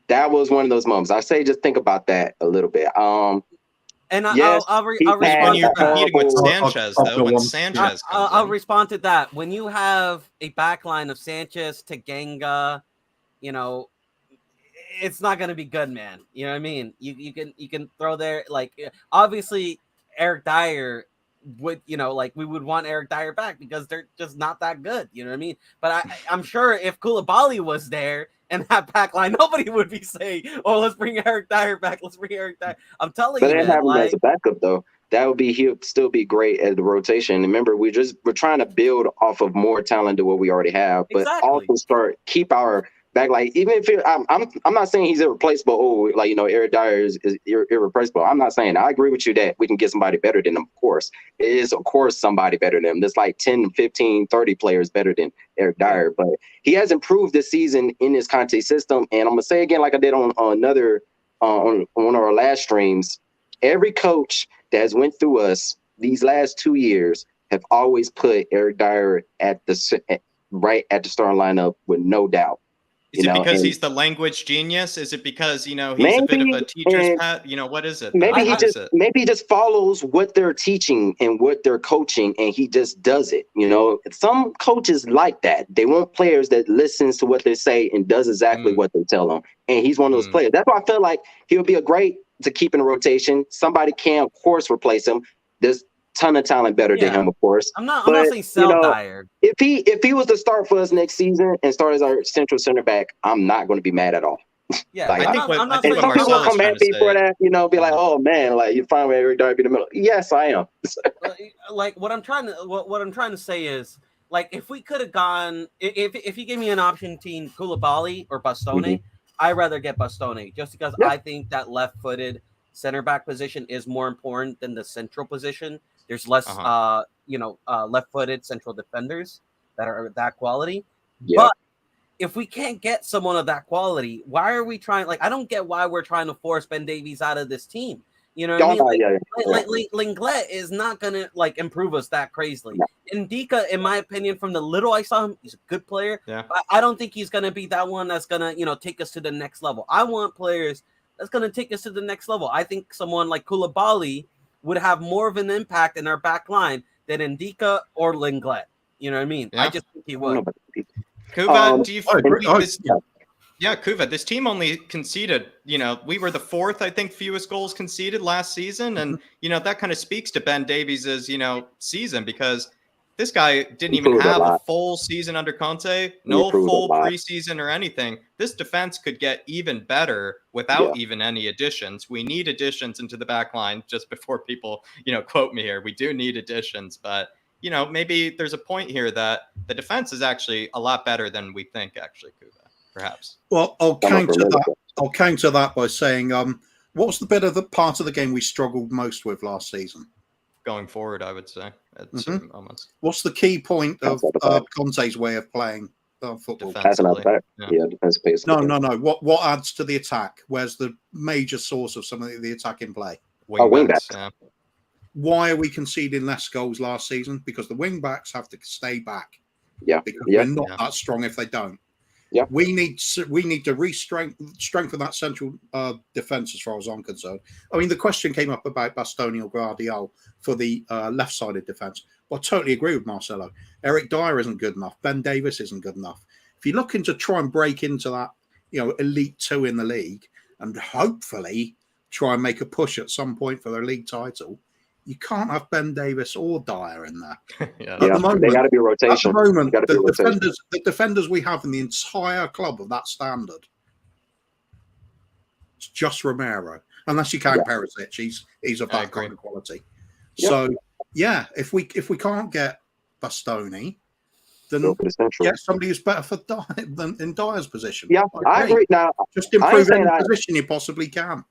that was one of those moments. I say just think about that a little bit. And I'll respond when you're to that. competing with Sanchez, though. When Sanchez comes I'll respond to that. When you have a backline of Sanchez, Tanganga, it's not going to be good, man. You know what I mean? You can throw there, like, obviously Eric Dier would, we would want Eric Dier back because they're just not that good. You know what I mean? But I'm sure if Koulibaly was there and that back line, nobody would be saying, "Oh, let's bring Eric Dier back. Let's bring Eric Dier." I'm telling you, man, have him as a backup though. That would be, he'll still be great at the rotation. Remember, we're trying to build off of more talent than what we already have, but also keep our back. Like, even if I'm not saying he's irreplaceable. Oh, like, Eric Dier is irreplaceable. I'm not saying that. I agree with you that we can get somebody better than him. Of course, it is, of course, somebody better than him. There's like 10, 15, 30 players better than Eric Dier, but he has improved this season in this Conte system. And I'm gonna say again, like I did on another on one of our last streams, every coach that has went through us these last 2 years have always put Eric Dier right at the starting lineup with no doubt. Is it because he's the language genius? Is it because, he's a bit of a teacher's pet? What is it? Maybe he just follows what they're teaching and what they're coaching, and he just does it. Some coaches like that. They want players that listens to what they say and does exactly what they tell them. And he's one of those players. That's why I feel like he'll be a great to keep in the rotation. Somebody can, of course, replace him. There's ton of talent better than him, of course. I'm not saying sell Dier. If he was to start for us next season and start as our central center back, I'm not going to be mad at all. Yeah, Like, I think what I'm not and saying some people Marcelo's come trying at to me for say. that, be like, "Oh man, like you finally Eric Dyer be the middle." Yes, I am. like what I'm trying to say is like if we could have gone if you gave me an option between Koulibaly or Bastoni, Mhm. I'd rather get Bastoni just because Yeah. I think that left-footed center back position is more important than the central position. There's less left-footed central defenders that are that quality. Yeah. But if we can't get someone of that quality, why are we trying? Like, I don't get why we're trying to force Ben Davies out of this team. You know what I mean? Lenglet is not gonna like improve us that crazily. No. Ndika, in my opinion, from the little I saw him, he's a good player. Yeah. But I don't think he's gonna be that one that's gonna take us to the next level. I want players that's gonna take us to the next level. I think someone like Koulibaly would have more of an impact in our back line than Ndika or Lenglet. You know what I mean? Yeah. I just think he would. Kuva, do you I agree. this? Yeah, Kuva, this team only conceded, we were the fourth, I think, fewest goals conceded last season. And, that kind of speaks to Ben Davies's, season, because this guy didn't even improved a have a lot. full season under Conte, no improved a full lot. preseason or anything. This defense could get even better without even any additions. We need additions into the back line, just before people, quote me here. We do need additions, but maybe there's a point here that the defense is actually a lot better than we think, actually, Kuva. Perhaps. Well, I'll counter that by saying, what was the bit of the part of the game we struggled most with last season? Going forward, I would say at certain moments. What's the key point of Conte's way of playing football? Defensively. Defense pace. No. What adds to the attack? Where's the major source of some of the attacking play? Wing backs. Yeah. Why are we conceding less goals last season? Because the wing backs have to stay back. Yeah. Because we're not that strong if they don't. Yeah. We need to strengthen that central defense as far as I'm concerned. I mean, the question came up about Bastoni or Guardiola for the left-sided defense. Well, I totally agree with Marcelo. Eric Dier isn't good enough. Ben Davies isn't good enough. If you're looking to try and break into that, elite two in the league and hopefully try and make a push at some point for their league title, you can't have Ben Davies or Dyer in there. At the moment, they got to be rotation. At the moment, the defenders we have in the entire club of that standard, it's just Romero. Unless you count Perisic, he's of that kind of quality. Yeah. So if we can't get Bastoni, then get somebody who's better for Dyer than in Dyer's position. Yeah, I agree. Now, just improve any position you possibly can.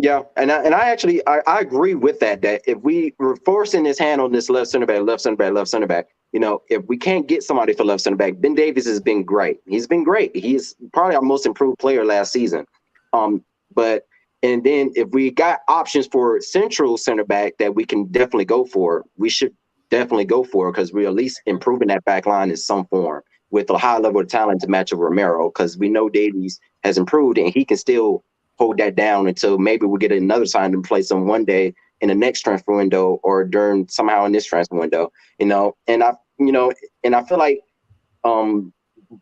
Yeah, and I actually agree with that. That if we were forcing his hand on this left center back, if we can't get somebody for left center back, Ben Davies has been great. He's been great. He's probably our most improved player last season. And then if we got options for central center back that we can definitely go for, we should definitely go for, because we're at least improving that back line in some form with a high level of talent to match with Romero, because we know Davies has improved and he can still hold that down until maybe we'll get another sign to replace him one day in the next transfer window or during somehow in this transfer window, and I feel like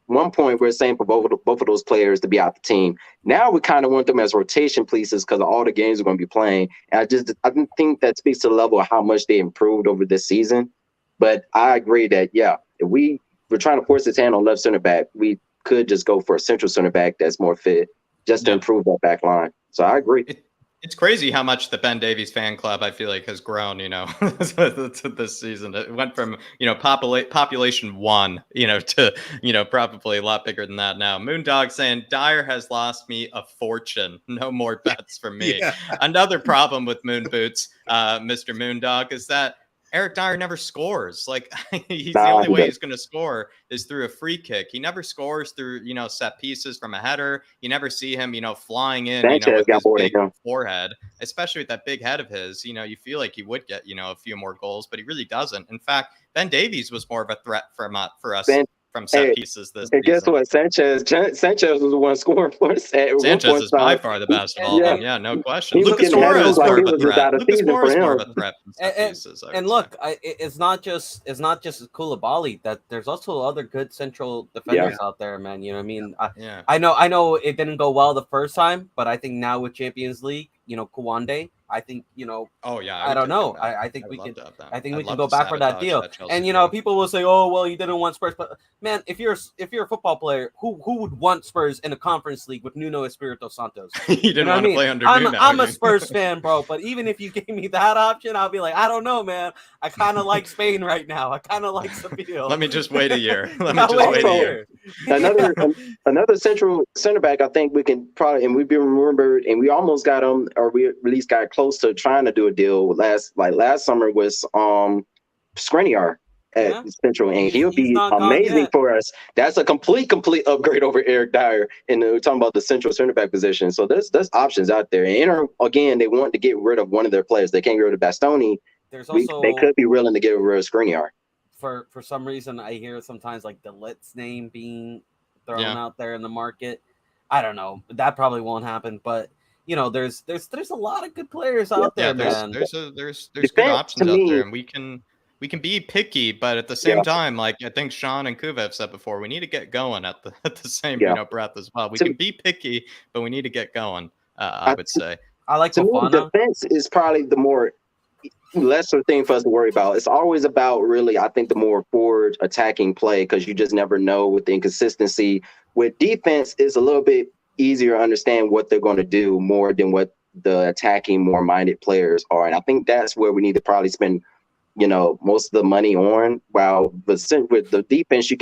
one point we're saying for both of those players to be out the team. Now we kind of want them as rotation pieces because of all the games we're going to be playing. And I think that speaks to the level of how much they improved over this season. But I agree that, if we're trying to force his hand on left center back, we could just go for a central center back that's more fit, just to improve that back line. So I agree. It's crazy how much the Ben Davies fan club, I feel like, has grown, this season. It went from, population 1, to, probably a lot bigger than that now. Moondog saying, Dyer has lost me a fortune. No more bets for me. Another problem with Moon Boots, Mr. Moondog, is that Eric Dyer never scores. Like, the only way he's going to score is through a free kick. He never scores through, set pieces from a header. You never see him, flying in, Sanchez with his big forehead, especially with that big head of his. You feel like he would get, a few more goals, but he really doesn't. In fact, Ben Davies was more of a threat for us. From set pieces this season. Guess what? Sanchez was the one scoring for us. Sanchez is by far the best of all of them. Yeah, no question. Lucas Moura is more of a threat. Lucas Moura is more of a threat from set pieces. And look, it's not just Koulibaly. That there's also other good central defenders out there, man. You know what I mean? I know it didn't go well the first time, but I think now with Champions League, Kouande, I think, Oh yeah, I would don't take know. him back. I think would we love can. to have that. I think I'd we can love go to back for that sabotage deal. that Chelsea And deal. people will say, "Oh, well, you didn't want Spurs." But man, if you're a football player, who would want Spurs in a conference league with Nuno Espirito Santos? You didn't know want what to play under I'm Nuno. I'm a Spurs fan, bro. But even if you gave me that option, I'll be like, I don't know, man. I kind of like Spain right now. I kind of like Seville. Let me just wait a year. Let me I'll just wait a Also, year. Another another central center back, I think we can probably, and we've been remembered, and we almost got him, or we at least got close to trying to do a deal last summer was Skriniar at Yeah. Central, and he'll He's be not gone amazing yet. for us. That's a complete upgrade over Eric Dyer. And we're talking about the central center back position. So there's options out there. And Inter, again, they want to get rid of one of their players. They can't get rid of Bastoni. There's also They could be willing to get rid of Skriniar. for some reason I hear sometimes like the Litz name being thrown Yeah. out there in the market. I don't know. That probably won't happen, but there's a lot of good players out there, man. There's good Defense, options to out me- there, and we can be picky, but at the same time, like I think Sean and Kuva have said before, we need to get going at the same breath as well. We can be picky, but we need to get going. I would say. I like To me, Fofana. defense is probably the more lesser thing for us to worry about. It's always about really, I think, the more forward attacking play, because you just never know with the inconsistency. With defense, it's a little bit easier to understand what they're going to do more than what the attacking, more minded players are. And I think that's where we need to probably spend, most of the money on. While with the defense,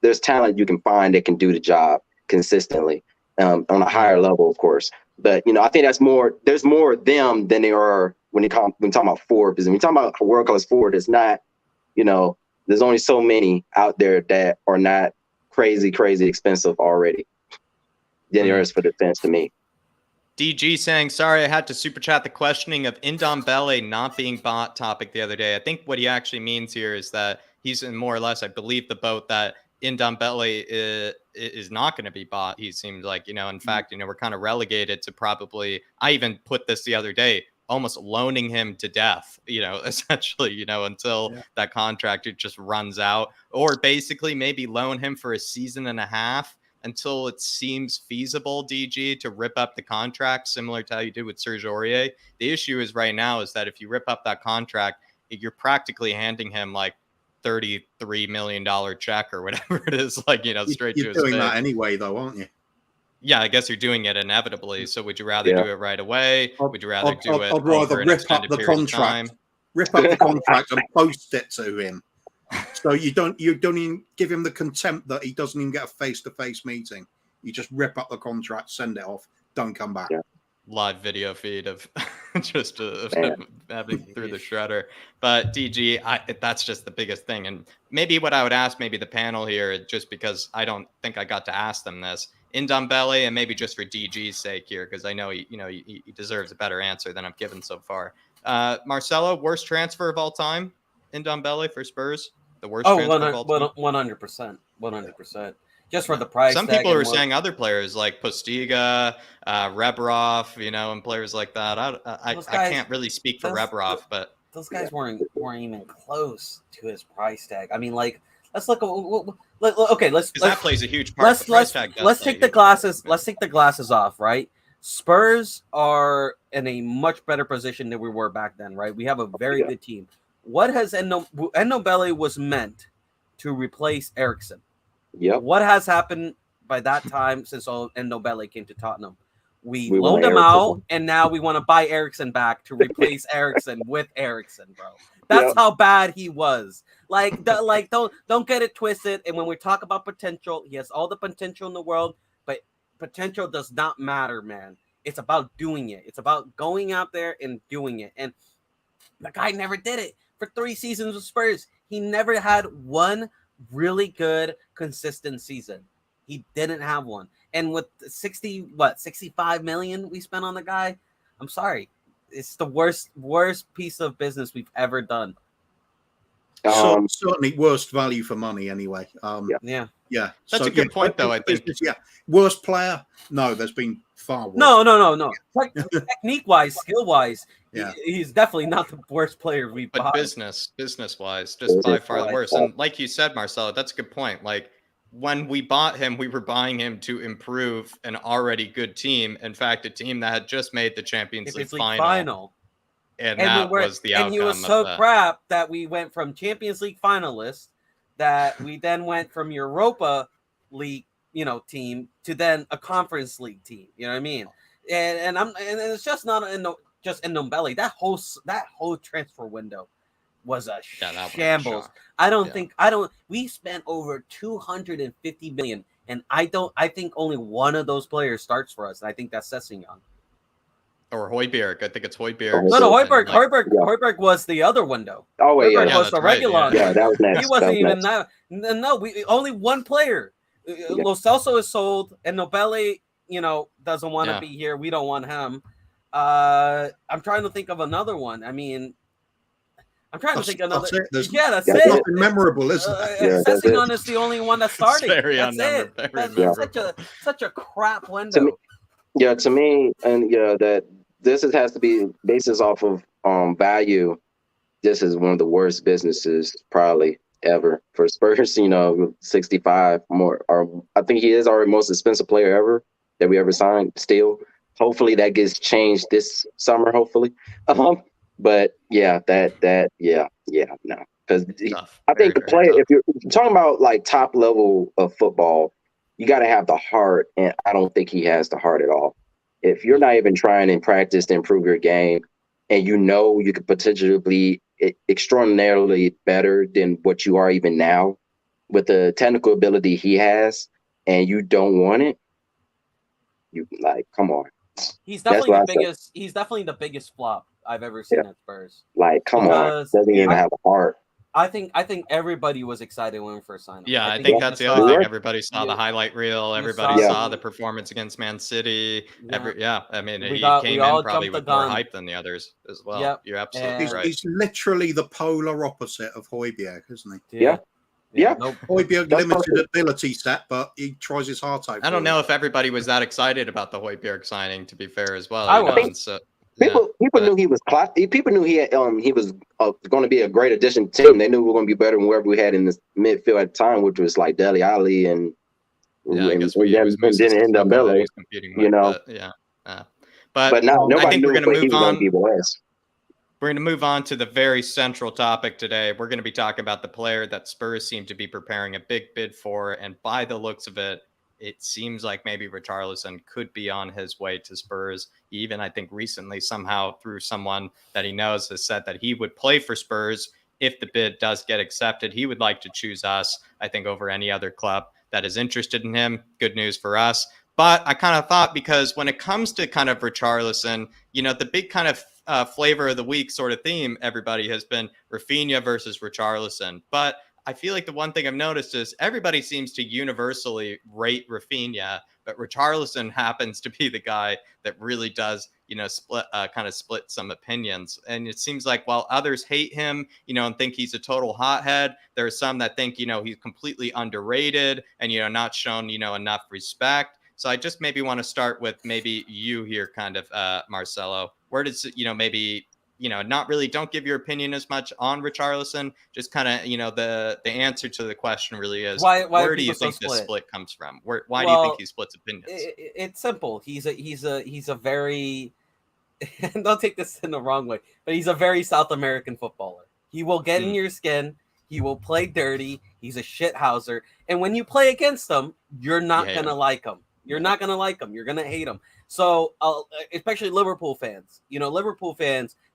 there's talent you can find that can do the job consistently on a higher level, of course. But I think there's more of them than there are when you talk about forward. Because when you talk about a world class forward, it's not, there's only so many out there that are not crazy expensive already than there is for defense to me. DG saying, sorry, I had to super chat the questioning of Ndombele not being bought topic the other day. I think what he actually means here is that he's in more or less, I believe, the boat that Ndombele is not going to be bought. He seemed like, in fact, we're kind of relegated to probably, I even put this the other day, almost loaning him to death, essentially, until that contract just runs out, or basically maybe loan him for a season and a half until it seems feasible, DG, to rip up the contract, similar to how you did with Serge Aurier. The issue is right now is that if you rip up that contract, you're practically handing him like $33 million check or whatever it is, straight to his face. You're doing that anyway, though, aren't you? Yeah, I guess you're doing it inevitably. So would you rather do it right away? Would you rather do it I'd rather over an rip up extended the period of contract, time? rip up the contract and post it to him. So you don't even give him the contempt that he doesn't even get a face-to-face meeting. You just rip up the contract, send it off, don't come back. Yeah. Live video feed of just having through the shredder. But DG, that's just the biggest thing. And maybe what I would ask maybe the panel here, just because I don't think I got to ask them this, Ndombele, and maybe just for DG's sake here, because I know he deserves a better answer than I've given so far. Marcelo, worst transfer of all time? Ndombele for Spurs? The worst transfer of all time? 100%. 100%. Just for the price. Some people were saying other players like Postiga, Rebrov, and players like that. I can't really speak for Rebrov, but those guys weren't even close to his price tag. I mean, like, let's look. Okay, let's that plays a huge part. Let's take the glasses. Let's take the glasses off, right? Spurs are in a much better position than we were back then, right? We have a very good team. What has Ndombele was meant to replace Eriksen? Yep. What has happened by that time since Ndombele came to Tottenham? We loaned him out, and now we want to buy Eriksen back to replace Eriksen with Eriksen, bro. That's how bad he was. Don't get it twisted. And when we talk about potential, he has all the potential in the world, but potential does not matter, man. It's about doing it. It's about going out there and doing it. And the guy never did it for 3 seasons with Spurs. He never had one really good consistent season. He didn't have one. And with 65 million we spent on the guy, I'm sorry, it's the worst piece of business we've ever done. Certainly worst value for money anyway. Yeah. That's a good point, though. I think. Worst player? No, there's been far worse. No. Technique-wise, skill-wise, Yeah. he's definitely not the worst player we've But bought. business-wise, just by far the worst. And like you said, Marcelo, that's a good point. Like, when we bought him, we were buying him to improve an already good team. In fact, a team that had just made the Champions League final. And that was the outcome. And he was so crap that we went from Champions League finalists, that we then went from Europa League, team to then a Conference League team. You know what I mean? And it's just not just in Ndombele. That whole transfer window was a shambles. We spent over 250 million, and I think only one of those players starts for us, and I think that's Sessegnon. Or Højbjerg. I think it's Højbjerg. No, Højbjerg was the other window. Oh, wait, Højbjerg was the regular. Yeah, that was next. He wasn't even that. No, we only one player. Lo Celso is sold, and Ndombele, doesn't want to be here. We don't want him. I'm trying to think of another one. I mean, I'm trying to think of another. That's it. Nothing memorable, isn't it? Sessegnon is the only one that's starting. That's it. That's such a crap window. To me, and that this has to be basis off of value. This is one of the worst businesses probably ever for Spurs. 65 more, or I think he is our most expensive player ever that we ever signed. Still, hopefully that gets changed this summer. Hopefully, but no, because I think the player, if you're talking about like top level of football, you got to have the heart, and I don't think he has the heart at all. If you're not even trying in practice to improve your game, and you could potentially be extraordinarily better than what you are even now with the technical ability he has, and you don't want it, you come on. He's definitely the biggest flop I've ever seen at Spurs. Come on, doesn't even have a heart. I think everybody was excited when we first signed him. Yeah, I think that's the other thing. Everybody saw the hight reel. Everybody saw the performance against Man City. I mean, he came in probably with more hype than the others as well. Yep. You're absolutely right. He's literally the polar opposite of Højbjerg, isn't he? Yeah. Højbjerg limited ability set, but he tries his heart out. I don't know if everybody was that excited about the Højbjerg signing, to be fair, as well. People knew he was people knew he was going to be a great addition to the team. They knew we were going to be better than whoever we had in the midfield at the time, which was like Dele Alli and Ndombele. But now I think we're going to move on. We're going to move on to the very central topic today. We're going to be talking about the player that Spurs seem to be preparing a big bid for, and by the looks of it, it seems like maybe Richarlison could be on his way to Spurs. He even, I think, recently somehow through someone that he knows has said that he would play for Spurs if the bid does get accepted. He would like to choose us, I think, over any other club that is interested in him. Good news for us. But I kind of thought, because when it comes to kind of Richarlison, the big kind of flavor of the week sort of theme, everybody has been Rafinha versus Richarlison. But I feel like the one thing I've noticed is everybody seems to universally rate Rafinha, but Richarlison happens to be the guy that really does, split some opinions. And it seems like while others hate him, and think he's a total hothead, there are some that think, he's completely underrated and, not shown, enough respect. So I just maybe want to start with maybe you here, kind of, Marcelo. Where does, maybe not really, don't give your opinion as much on Richarlison. Just kind of, the answer to the question really is, where do you think this split comes from? Why do you think he splits opinions? It's simple. He's a very, and don't take this in the wrong way, but he's a very South American footballer. He will get in your skin. He will play dirty. He's a shithouser. And when you play against him, you're not going to like him. You're not going to like him. You're going to hate him. So, especially Liverpool fans,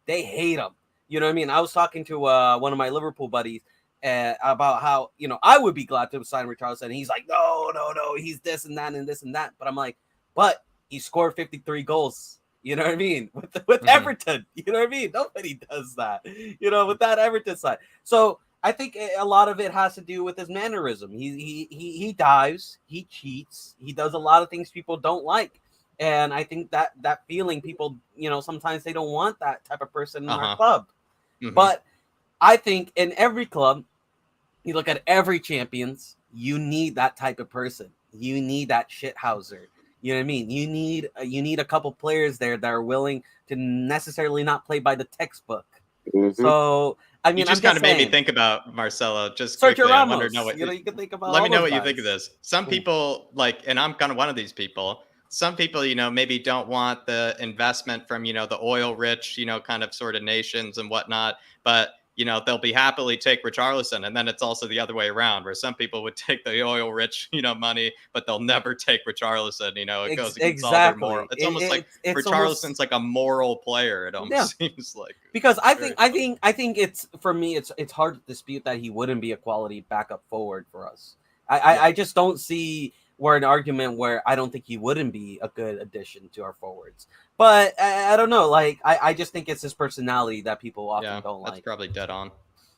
they hate him. You know what I mean? I was talking to one of my Liverpool buddies about how, I would be glad to sign Richarlison. And he's like, no, he's this and that and this and that. But I'm like, but he scored 53 goals. You know what I mean? With Everton. You know what I mean? Nobody does that, with that Everton side. So I think a lot of it has to do with his mannerism. He dives, he cheats, he does a lot of things people don't like. And I think that feeling, people, sometimes they don't want that type of person in our club. But I think in every club, you look at every champions, you need that type of person. You need that shithouser. You know what I mean? You need a couple players there that are willing to necessarily not play by the textbook. So I mean, you just kind of made me think about Marcelo. Just Sergio quickly, Ramos. I wonder what you can think about. Let me know what you think of this. Some people and I'm kind of one of these people, some people, maybe don't want the investment from, the oil rich, kind of sort of nations and whatnot, but they'll be happily take Richarlison. And then it's also the other way around, where some people would take the oil rich, money, but they'll never take Richarlison. It goes against all their moral. It's almost like Richarlison's like a moral player. It almost seems like, because I think it's, for me, it's hard to dispute that he wouldn't be a quality backup forward for us. I just don't see where an argument where I don't think he wouldn't be a good addition to our forwards. But I don't know. Like, I just think it's his personality that people often don't like. That's probably dead on.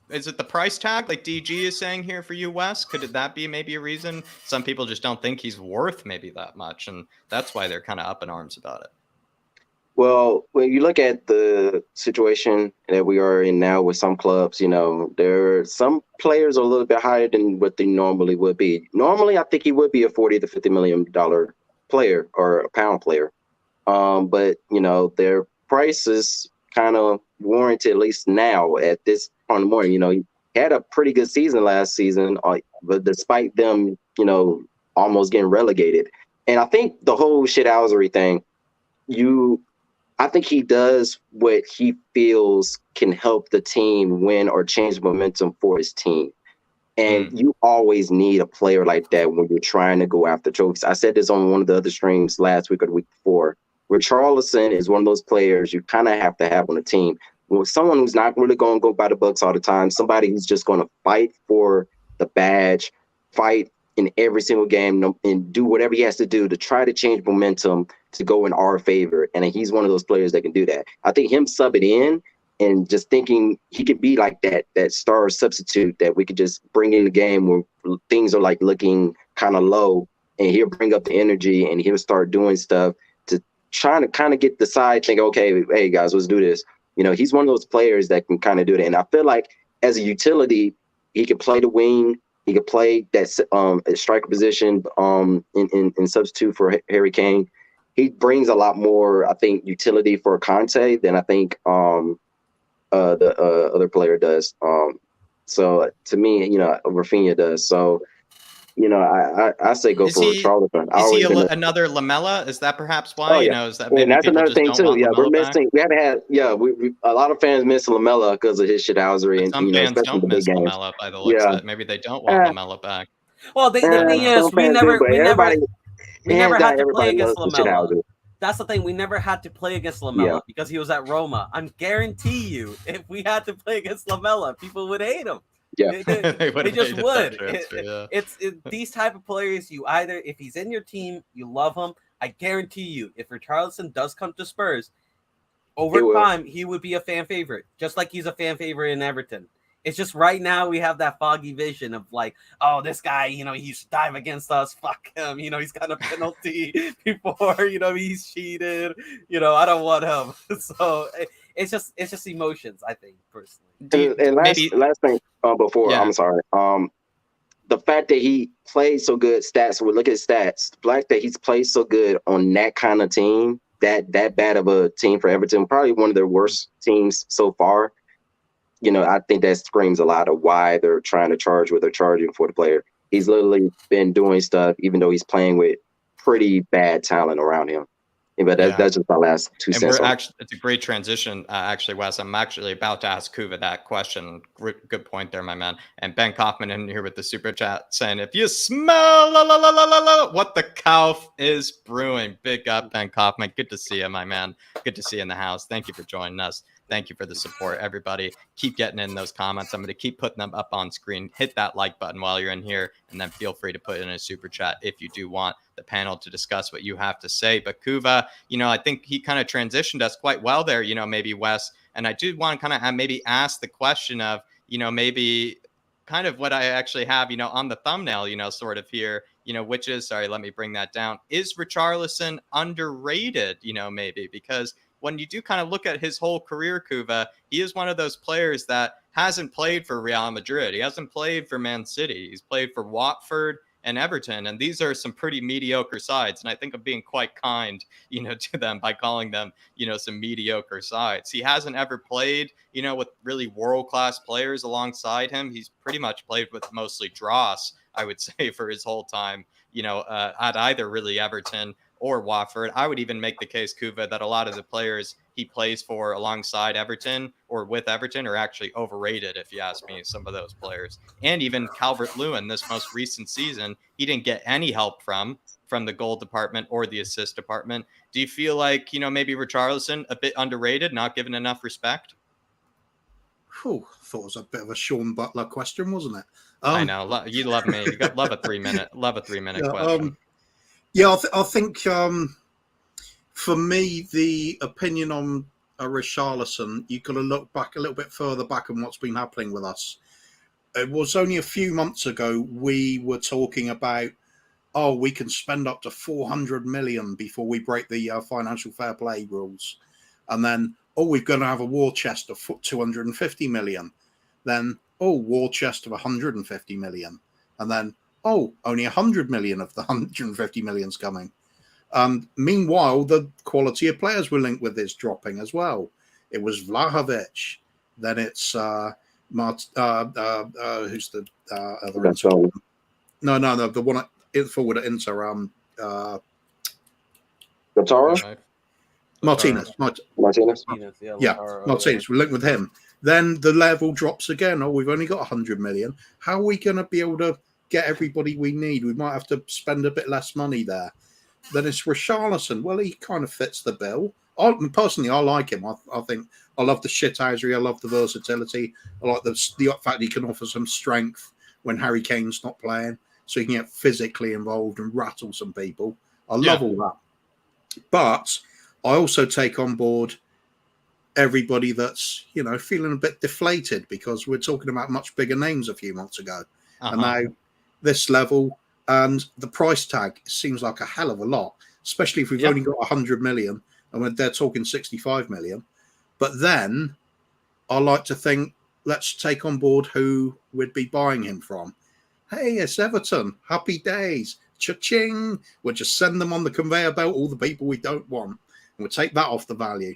Is it the price tag, like DG is saying here for you, Wes? Could that be maybe a reason? Some people just don't think he's worth maybe that much, and that's why they're kind of up in arms about it. Well, when you look at the situation that we are in now with some clubs, there are some players are a little bit higher than what they normally would be. Normally, I think he would be a $40 to $50 million player or a pound player. But, their price is kind of warranted, at least now at this point in the morning. He had a pretty good season last season, but despite them, almost getting relegated. And I think the whole shithousery thing, I think he does what he feels can help the team win or change momentum for his team. And you always need a player like that when you're trying to go after trophies. I said this on one of the other streams last week or the week before. Richarlison is one of those players you kind of have to have on a team. Well, someone who's not really going to go by the books all the time, somebody who's just going to fight for the badge, fight in every single game, and do whatever he has to do to try to change momentum to go in our favor. And he's one of those players that can do that. I think him subbing in and just thinking he could be like that star substitute that we could just bring in the game where things are like looking kind of low, and he'll bring up the energy and he'll start doing stuff to trying to kind of get the side think, okay, hey guys, let's do this. He's one of those players that can kind of do that. And I feel like as a utility, he could play the wing. He could play that striker position in substitute for Harry Kane. He brings a lot more, I think, utility for Conte than I think the other player does. So to me, Rafinha does. So, I say go for Richarlison. Is he another Lamella? Is that perhaps why? Oh, yeah. Is that maybe that's another thing too. Yeah, we're missing. Back? We haven't had. We a lot of fans miss Lamella because of his shithousery, and some fans don't miss Lamella by the looks of it. Maybe they don't want Lamella back. Well, the thing is, we never had to play against Lamella. That's the thing. We never had to play against Lamella because he was at Roma. I guarantee you, if we had to play against Lamella, people would hate him. Yeah, they just would. It's these type of players. You either, if he's in your team, you love him. I guarantee you, if Richarlison does come to Spurs, over time he would be a fan favorite, just like he's a fan favorite in Everton. It's just right now we have that foggy vision of like, oh, this guy, he used to dive against us. Fuck him. He's got a penalty before. He's cheated. I don't want him. So it's just emotions, I think, personally. And last thing before, I'm sorry. The fact that he plays so good stats. We look at stats. The fact that he's played so good on that kind of team, that bad of a team for Everton, probably one of their worst teams so far. I think that screams a lot of why they're trying to charge what they're charging for the player. He's literally been doing stuff, even though he's playing with pretty bad talent around him. But that's just my last 2 cents. It's a great transition, actually, Wes. I'm actually about to ask Kuva that question. Good point there, my man. And Ben Kaufman in here with the super chat saying, if you smell what the cow is brewing, big up, Ben Kaufman. Good to see you, my man. Good to see you in the house. Thank you for joining us. Thank you for the support, everybody. Keep getting in those comments. I'm going to keep putting them up on screen. Hit that like button while you're in here, and then feel free to put in a super chat if you do want the panel to discuss what you have to say. But Kuva, I think he kind of transitioned us quite well there, maybe Wes. And I do want to kind of maybe ask the question of, maybe kind of what I actually have, on the thumbnail, sort of here, which is, sorry, let me bring that down. Is Richarlison underrated, maybe? Because when you do kind of look at his whole career, Kuva, he is one of those players that hasn't played for Real Madrid. He hasn't played for Man City. He's played for Watford and Everton. And these are some pretty mediocre sides. And I think I'm being quite kind, to them by calling them, some mediocre sides. He hasn't ever played, with really world-class players alongside him. He's pretty much played with mostly dross, I would say, for his whole time, at either really Everton or Watford. I would even make the case, Kuva, that a lot of the players he plays for alongside Everton or with Everton are actually overrated, if you ask me, some of those players. And even Calvert-Lewin, this most recent season, he didn't get any help from the goal department or the assist department. Do you feel like, maybe Richarlison a bit underrated, not given enough respect? Whew, thought it was a bit of a Sean Butler question, wasn't it? I know. You love me. You love a 3-minute question. I think for me, the opinion on Richarlison, you got to look back a little bit further back on what's been happening with us. It was only a few months ago we were talking about, we can spend up to 400 million before we break the financial fair play rules. And then, we're going to have a war chest of 250 million. Then, war chest of 150 million. And then, only 100 million of the 150 million's coming. Meanwhile, the quality of players we're linked with is dropping as well. It was Vlahovic. Then it's who's the other Inter? No, the one forward at Inter. Lautaro? Martinez. Martinez. Yeah, Martinez. We're linked with him. Then the level drops again. We've only got 100 million. How are we going to be able to get everybody we need? We might have to spend a bit less money there. Then it's Richarlison. Well, he kind of fits the bill. Personally, I like him. I think I love the shithousery. I love the versatility. I like the fact he can offer some strength when Harry Kane's not playing, so he can get physically involved and rattle some people. I love all that. But I also take on board everybody that's, feeling a bit deflated because we're talking about much bigger names a few months ago. And now this level and the price tag seems like a hell of a lot, especially if we've only got 100 million and they're talking 65 million. But then I like to think, let's take on board who we'd be buying him from. Hey, it's Everton. Happy days. Cha-ching. We'll just send them on the conveyor belt, all the people we don't want. And we'll take that off the value.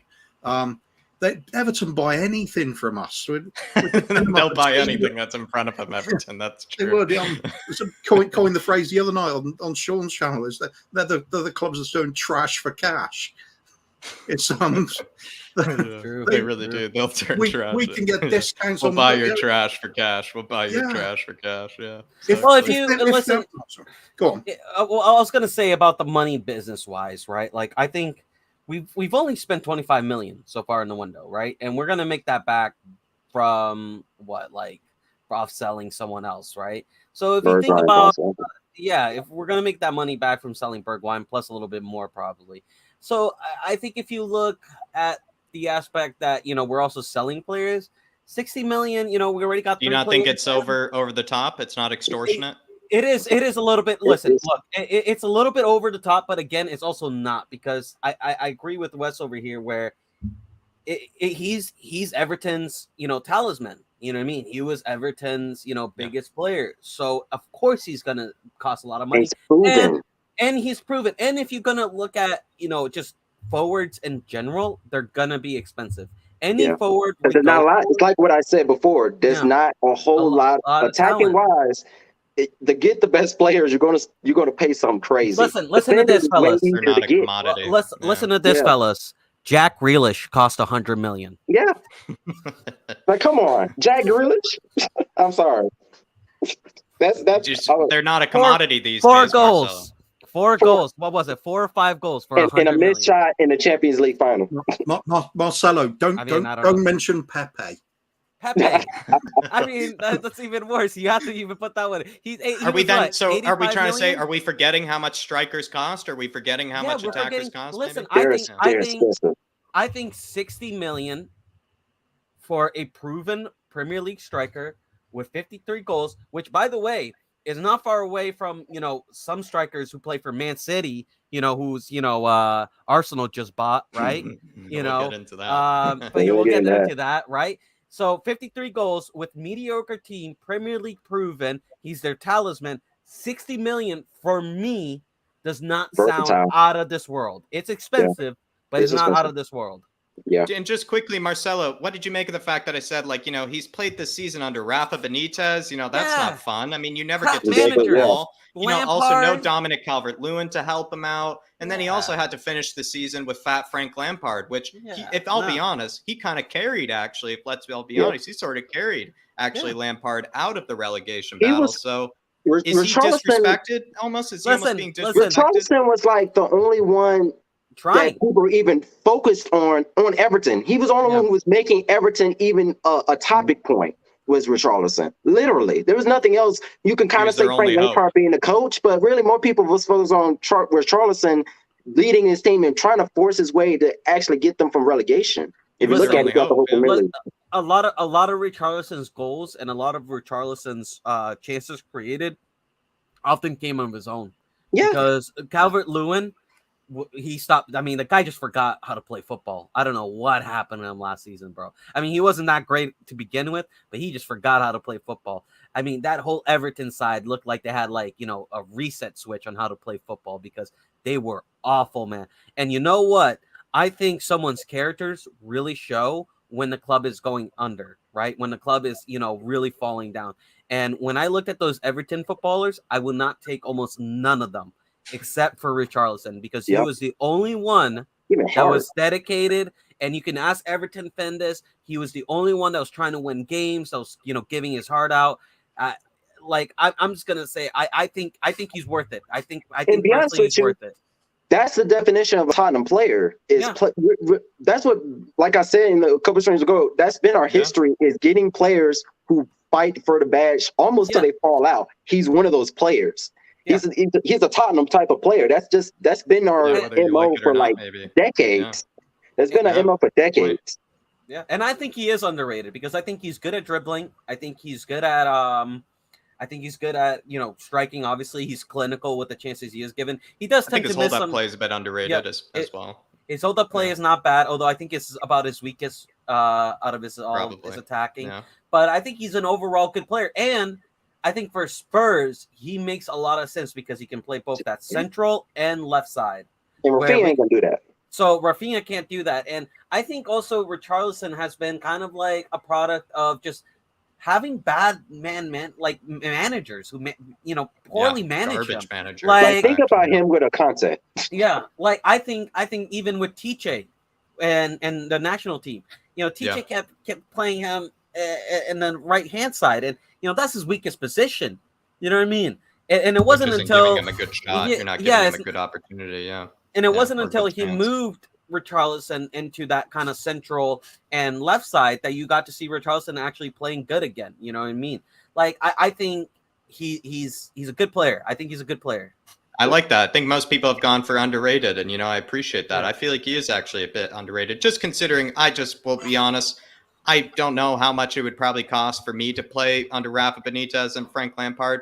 Everton buy anything from us. They'll buy anything that's in front of them, Everton. That's true. They would. Coined the phrase the other night on Sean's channel. Is that they're the clubs that's doing trash for cash. It's They really do. They'll turn trash. We can get discounts. We'll buy your trash for cash. We'll buy your trash for cash. Yeah. If you listen, go on. Well, I was gonna say about the money business wise, right? Like I think we've only spent 25 million so far in the window, right? And we're gonna make that back from off selling someone else, right? So if you think about if we're gonna make that money back from selling Bergwijn plus a little bit more probably. So I think if you look at the aspect that we're also selling players, 60 million, we already got. Do you not think it's over the top? It's not extortionate. It is a little bit. Listen, look, it's a little bit over the top, but again, it's also not, because I agree with Wes over here where he's Everton's talisman. You know what I mean? He was Everton's biggest player, so of course he's gonna cost a lot of money. And he's proven. And if you're gonna look at just forwards in general, they're gonna be expensive. Any forward, there's not a lot. It's like what I said before. There's not a whole lot attacking wise. To get the best players, you're gonna pay something crazy. Listen to this, fellas. They're not a commodity. Listen to this, fellas. Jack Grealish cost 100 million. Yeah. Like, come on, Jack Grealish. I'm sorry. That's they're not a commodity these days. 4 goals. Marcelo. 4 goals. What was it? 4 or 5 goals for 100 and a missed shot in the Champions League final. Marcelo, don't mention Pepe. I mean, that's even worse. You have to even put that one. Are we trying to say? Are we forgetting how much strikers cost? Are we forgetting how much attackers cost? Listen, I think 60 million for a proven Premier League striker with 53 goals, which, by the way, is not far away from some strikers who play for Man City. Who's Arsenal just bought, right? We'll get into that. But we'll get into that, right? So 53 goals with mediocre team, Premier League proven. He's their talisman. 60 million for me does not sound out of this world. It's expensive, but it's not out of this world. Yeah. And just quickly, Marcelo, what did you make of the fact that I said, like, he's played this season under Rafa Benitez? That's not fun. I mean, you never Crap get to see the managers. ball. Also no Lampard. Dominic Calvert-Lewin to help him out. And then he also had to finish the season with fat Frank Lampard, which, if I'll be honest, he kind of carried, actually. If let's all be honest, he sort of carried, actually, Lampard out of the relegation battle. So is he disrespected almost? Is he almost being disrespected? Richarlison was like the only one that people were even focused on Everton. He was the only one who was making Everton even a topic point. Was Richarlison. Literally. There was nothing else. You can kind of say Frank Lampard being the coach, but really more people was focused on Richarlison leading his team and trying to force his way to actually get them from relegation. If you look at it, a lot of Richarlison's goals and a lot of Richarlison's chances created often came of his own. Yeah. Because Calvert-Lewin, he stopped. I mean, the guy just forgot how to play football. I don't know what happened to him last season, bro. I mean, he wasn't that great to begin with, but he just forgot how to play football. I mean, that whole Everton side looked like they had a reset switch on how to play football because they were awful, man. And you know what? I think someone's characters really show when the club is going under, right? When the club is, really falling down. And when I looked at those Everton footballers, I would not take almost none of them except for Richarlison, because he was the only one that was dedicated. And you can ask Everton Fendes, he was the only one that was trying to win games, that was, giving his heart out. I'm just gonna say, I think he's worth it. I think personally he's worth it. That's the definition of a Tottenham player. That's what, like I said a couple of streams ago, that's been our history, is getting players who fight for the badge almost till they fall out. He's one of those players. He's a Tottenham type of player. That's been our MO for decades. That's been our MO for decades. Yeah, and I think he is underrated because I think he's good at dribbling. I think he's good at striking. Obviously, he's clinical with the chances he is given. He does tend to miss some. His hold-up play is a bit underrated as well. His hold-up play is not bad, although I think it's about his weakest out of his attacking. Yeah. But I think he's an overall good player, and I think for Spurs, he makes a lot of sense because he can play both that central and left side. And Rafinha ain't gonna do that. So Rafinha can't do that. And I think also Richarlison has been kind of like a product of just having bad managers who poorly manage him. Managers. Like think about him with a Conte. Yeah, like I think even with Tiche and the national team, Tiche kept playing him in the right hand side, and that's his weakest position. You know what I mean? And it wasn't until giving him a good shot, you're not giving him a good opportunity. Yeah. And it wasn't until he moved Richarlison into that kind of central and left side that you got to see Richarlison actually playing good again. You know what I mean? Like I think he's a good player. I think he's a good player. I like that. I think most people have gone for underrated, and I appreciate that. I feel like he is actually a bit underrated, just considering. I just will be honest. I don't know how much it would probably cost for me to play under Rafa Benitez and Frank Lampard.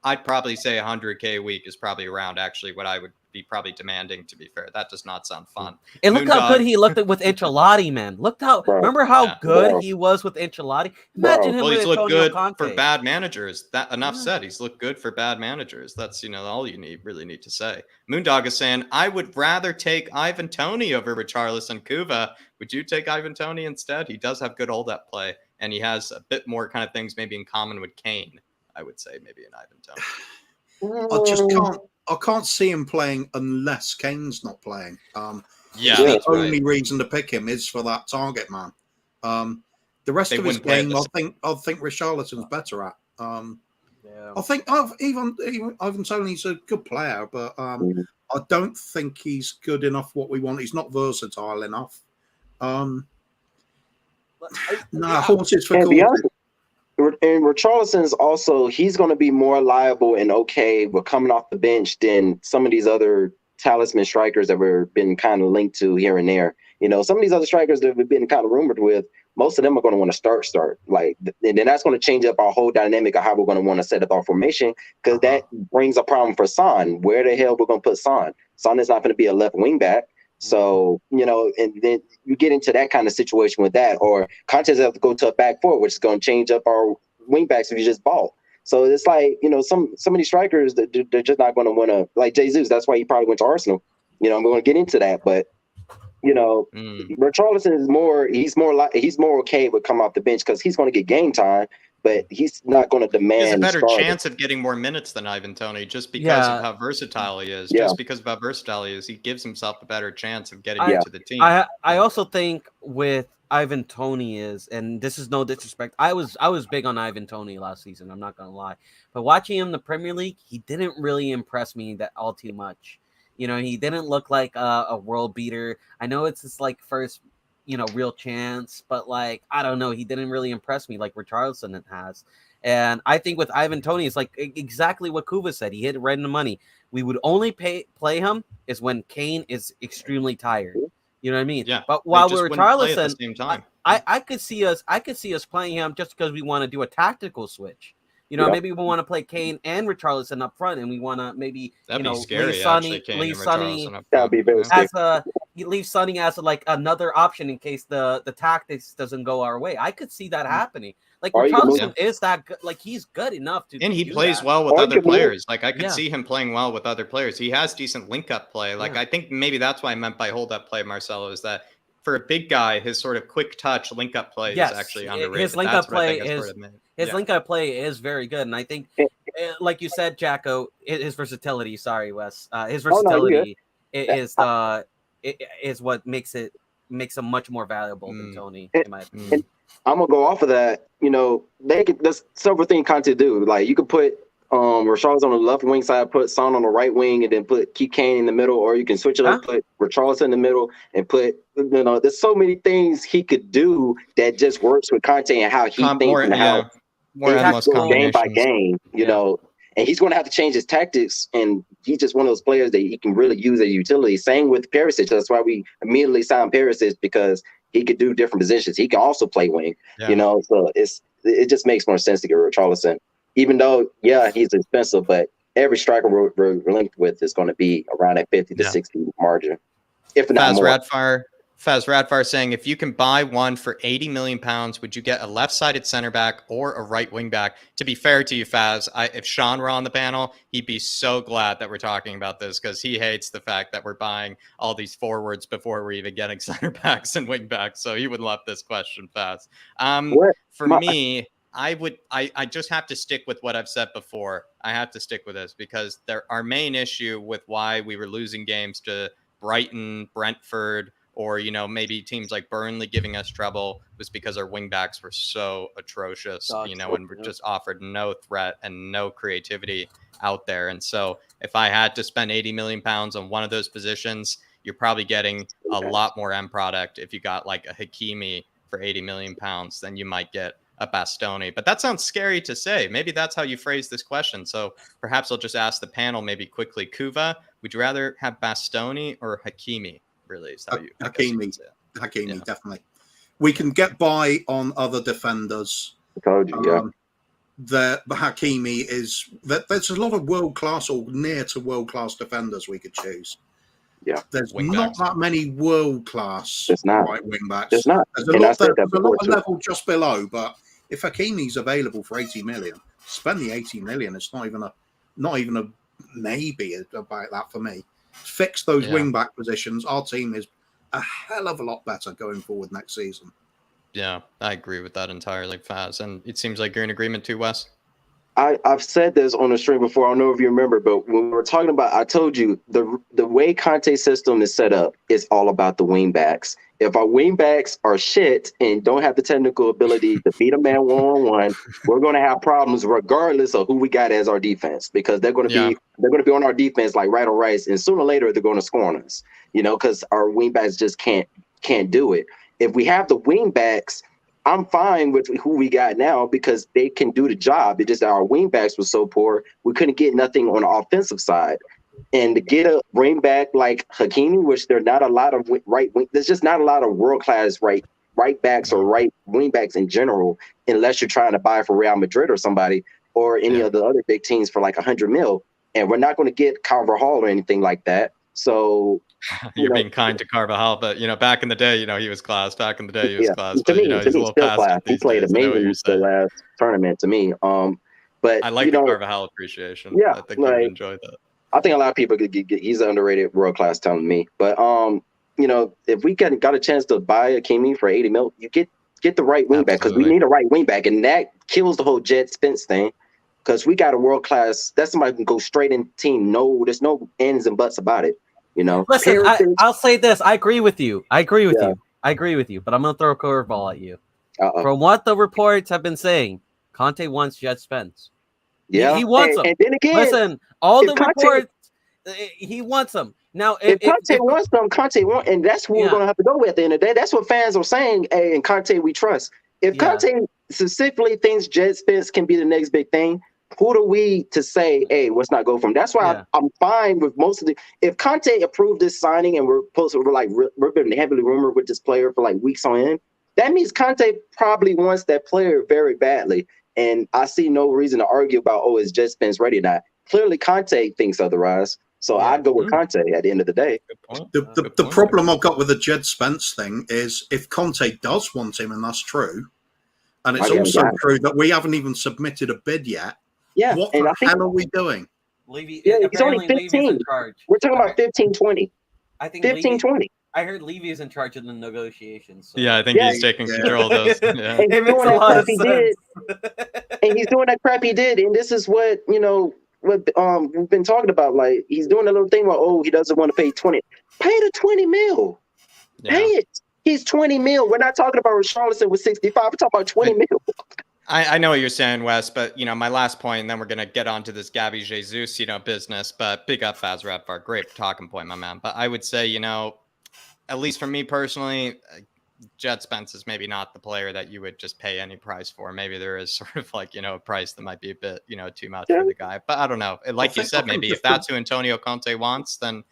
I'd probably say $100K a week is probably around actually what I would be probably demanding, to be fair. That does not sound fun. And look how good he looked with Ancelotti, man. Remember how good he was with Ancelotti? Imagine him with he's looked good Conte. for bad managers. That enough said. He's looked good for bad managers. That's all you really need to say. Moondog is saying, I would rather take Ivan Toney over Richarlison Kuva. Would you take Ivan Toney instead? He does have good hold-up play, and he has a bit more kind of things maybe in common with Kane, I would say, maybe in Ivan Toney. I can't see him playing unless Kane's not playing. The only reason to pick him is for that target man. The rest of his game, I think Richarlison's better at. I think even Ivan Toney's a good player, but I don't think he's good enough. What we want, he's not versatile enough. Horses for courses. And Richarlison's also, he's going to be more liable and okay with coming off the bench than some of these other talisman strikers that we've been kind of linked to here and there. Some of these other strikers that we've been kind of rumored with, most of them are going to want to start. And then that's going to change up our whole dynamic of how we're going to want to set up our formation, because that brings a problem for Son. Where the hell we're going to put Son? Son is not going to be a left wing back. So, and then you get into that kind of situation with that, or Conte have to go to a back four, which is going to change up our wing backs if you just ball. So it's like, some of these strikers, they're just not going to want to, like Jesus. That's why he probably went to Arsenal. I'm going to get into that, but You know, Mm. Richarlison is he's more okay with come off the bench because he's going to get game time, but he's not going to He has a demand better starting. chance of getting more minutes than Ivan Toney just because of how versatile he is. Yeah. Just because of how versatile he is, he gives himself a better chance of getting I- into the team. I also think with Ivan Toney is, and this is no disrespect, I was big on Ivan Toney last season, I'm not gonna lie, but watching him in the Premier League, he didn't really impress me that all too much. You know, he didn't look like a world beater. I know it's his like first, you know, real chance, but like I don't know, he didn't really impress me like Richarlison has. And I think with Ivan Toney, it's like exactly what Kuva said. He hit right in the money. We would only play him is when Kane is extremely tired. You know what I mean? Yeah. But while They just we're wouldn't play at the Richarlison, same time. I could see us playing him just because we want to do a tactical switch. You know, maybe we want to play Kane and Richarlison up front, and we want to maybe That'd you be know scary, actually, Kane and Richarlison up That'd front. be very scary. leave Sonny as like another option in case the tactics doesn't go our way. I could see that happening. Like Richarlison is that good, like he's good enough to, and he do plays that. well with other players. Like I could see him playing well with other players. He has decent link up play. Like I think maybe that's what I meant by hold up play, Marcelo, is that for a big guy, his sort of quick touch link up play is actually underrated. His link up play is very good, and I think, like you said, Jacko, his versatility. Sorry, Wes. His versatility is what makes him much more valuable than Toney, in my opinion. I'm gonna go off of that. You know, there's several things Conte do. Like you could put Richarlison on the left wing side, put Son on the right wing, and then keep Kane in the middle, or you can switch it up, put Richarlison in the middle, and put there's so many things he could do that just works with Conte and how he thinks and how endless game by game, you know. And he's going to have to change his tactics, and he's just one of those players that he can really use as utility. Same with Perisic. That's why we immediately signed Perisic, because he could do different positions. He can also play wing, you know. So it just makes more sense to get Richarlison, even though he's expensive, but every striker we're linked with is going to be around that 50 to 60 margin, if not more. Faz Radfar saying, if you can buy one for £80 million, would you get a left-sided center back or a right wing back? To be fair to you, Faz, if Sean were on the panel, he'd be so glad that we're talking about this, because he hates the fact that we're buying all these forwards before we're even getting center backs and wing backs. So he would love this question, Faz. Me, I just have to stick with what I've said before. I have to stick with this because our main issue with why we were losing games to Brighton, Brentford, or, you know, maybe teams like Burnley giving us trouble was because our wingbacks were so atrocious, you know, and we're just offered no threat and no creativity out there. And so if I had to spend £80 million on one of those positions, you're probably getting a lot more end product if you got like a Hakimi for £80 million than you might get a Bastoni. But that sounds scary to say. Maybe that's how you phrase this question. So perhaps I'll just ask the panel maybe quickly. Kuva, would you rather have Bastoni or Hakimi? Really, is how you Hakimi, definitely. We can get by on other defenders. The Hakimi is that there's a lot of world class or near to world class defenders we could choose. Yeah, there's not that many world class right wing backs. There's not. There's a lot of level just below. But if Hakimi's available for 80 million, spend the 80 million. It's not even a maybe about that for me. Fix those wing back positions. Our team is a hell of a lot better going forward next season. Yeah, I agree with that entirely, Faz. And it seems like you're in agreement too, Wes. I've said this on the stream before. I don't know if you remember, but when we were talking about, I told you the way Conte's system is set up is all about the wing backs. If our wing backs are shit and don't have the technical ability to beat a man one-on-one, we're going to have problems regardless of who we got as our defense, because they're going to be on our defense like right or right, and sooner or later they're going to score on us. You know, because our wing backs just can't do it. If we have the wing backs, I'm fine with who we got now because they can do the job. It's just that our wing backs were so poor, we couldn't get nothing on the offensive side. And to get a wing back like Hakimi, which there are not a lot of right wing, there's just not a lot of world class right backs or right wing backs in general, unless you're trying to buy for Real Madrid or somebody or any of the other big teams for like 100 mil. And we're not going to get Carvajal or anything like that. So you're being kind to Carvajal, but back in the day, he was class. Back in the day, he was class. To but me, he's a little still class. He played amazing the last tournament to me. But I like the Carvajal appreciation. Yeah, I think you enjoyed that. I think a lot of people he's an underrated world class talent to me. But if we got a chance to buy Hakimi for 80 mil, you get the right wing back, because we Absolutely. need a right wing back, and that kills the whole Jet Spence thing. Because we got a world class. That's somebody who can go straight in team. No, there's no ends and buts about it. Listen, I'll say this. I agree with you. Yeah. I agree with you. But I'm gonna throw a curveball at you. Uh-oh. From what the reports have been saying, Conte wants Jet Spence. Yeah, He wants him. And then again, listen, all the Conte, reports, he wants him. Now, if Conte wants them, Conte wants, and that's who we're going to have to go with at the end of the day. That's what fans are saying. Hey, and Conte, we trust. If Conte specifically thinks Jet Spence can be the next big thing, who do we to say, hey, let's not go from? That's why I'm fine with most of the. If Conte approved this signing and we're been heavily rumored with this player for like weeks on end, that means Conte probably wants that player very badly. And I see no reason to argue about, is Jet Spence ready or not? Clearly, Conte thinks otherwise. So I'd go with Conte at the end of the day. The problem I've got with the Jet Spence thing is if Conte does want him, and that's true, and it's also true that we haven't even submitted a bid yet. Yeah. What the hell are we doing? Levy, he's only 15. We're talking about 15, 20. I think 15, 20. I heard Levy is in charge of the negotiations. So. Yeah, I think he's taking control of those. Yeah. And he's doing that crap he did. And he's doing that crap he did. And this is what, we've been talking about. Like, he's doing a little thing where, he doesn't want to pay 20. Pay the 20 mil. Yeah. Pay it. He's 20 mil. We're not talking about Richarlison with 65. We're talking about 20 mil. I know what you're saying, Wes, but my last point, and then we're gonna get onto this Gabby Jesus, business. But big up Fazrap for a great talking point, my man. But I would say, at least for me personally, Jet Spence is maybe not the player that you would just pay any price for. Maybe there is sort of like a price that might be a bit too much for the guy. But I don't know. Like you said, maybe if that's who Antonio Conte wants, then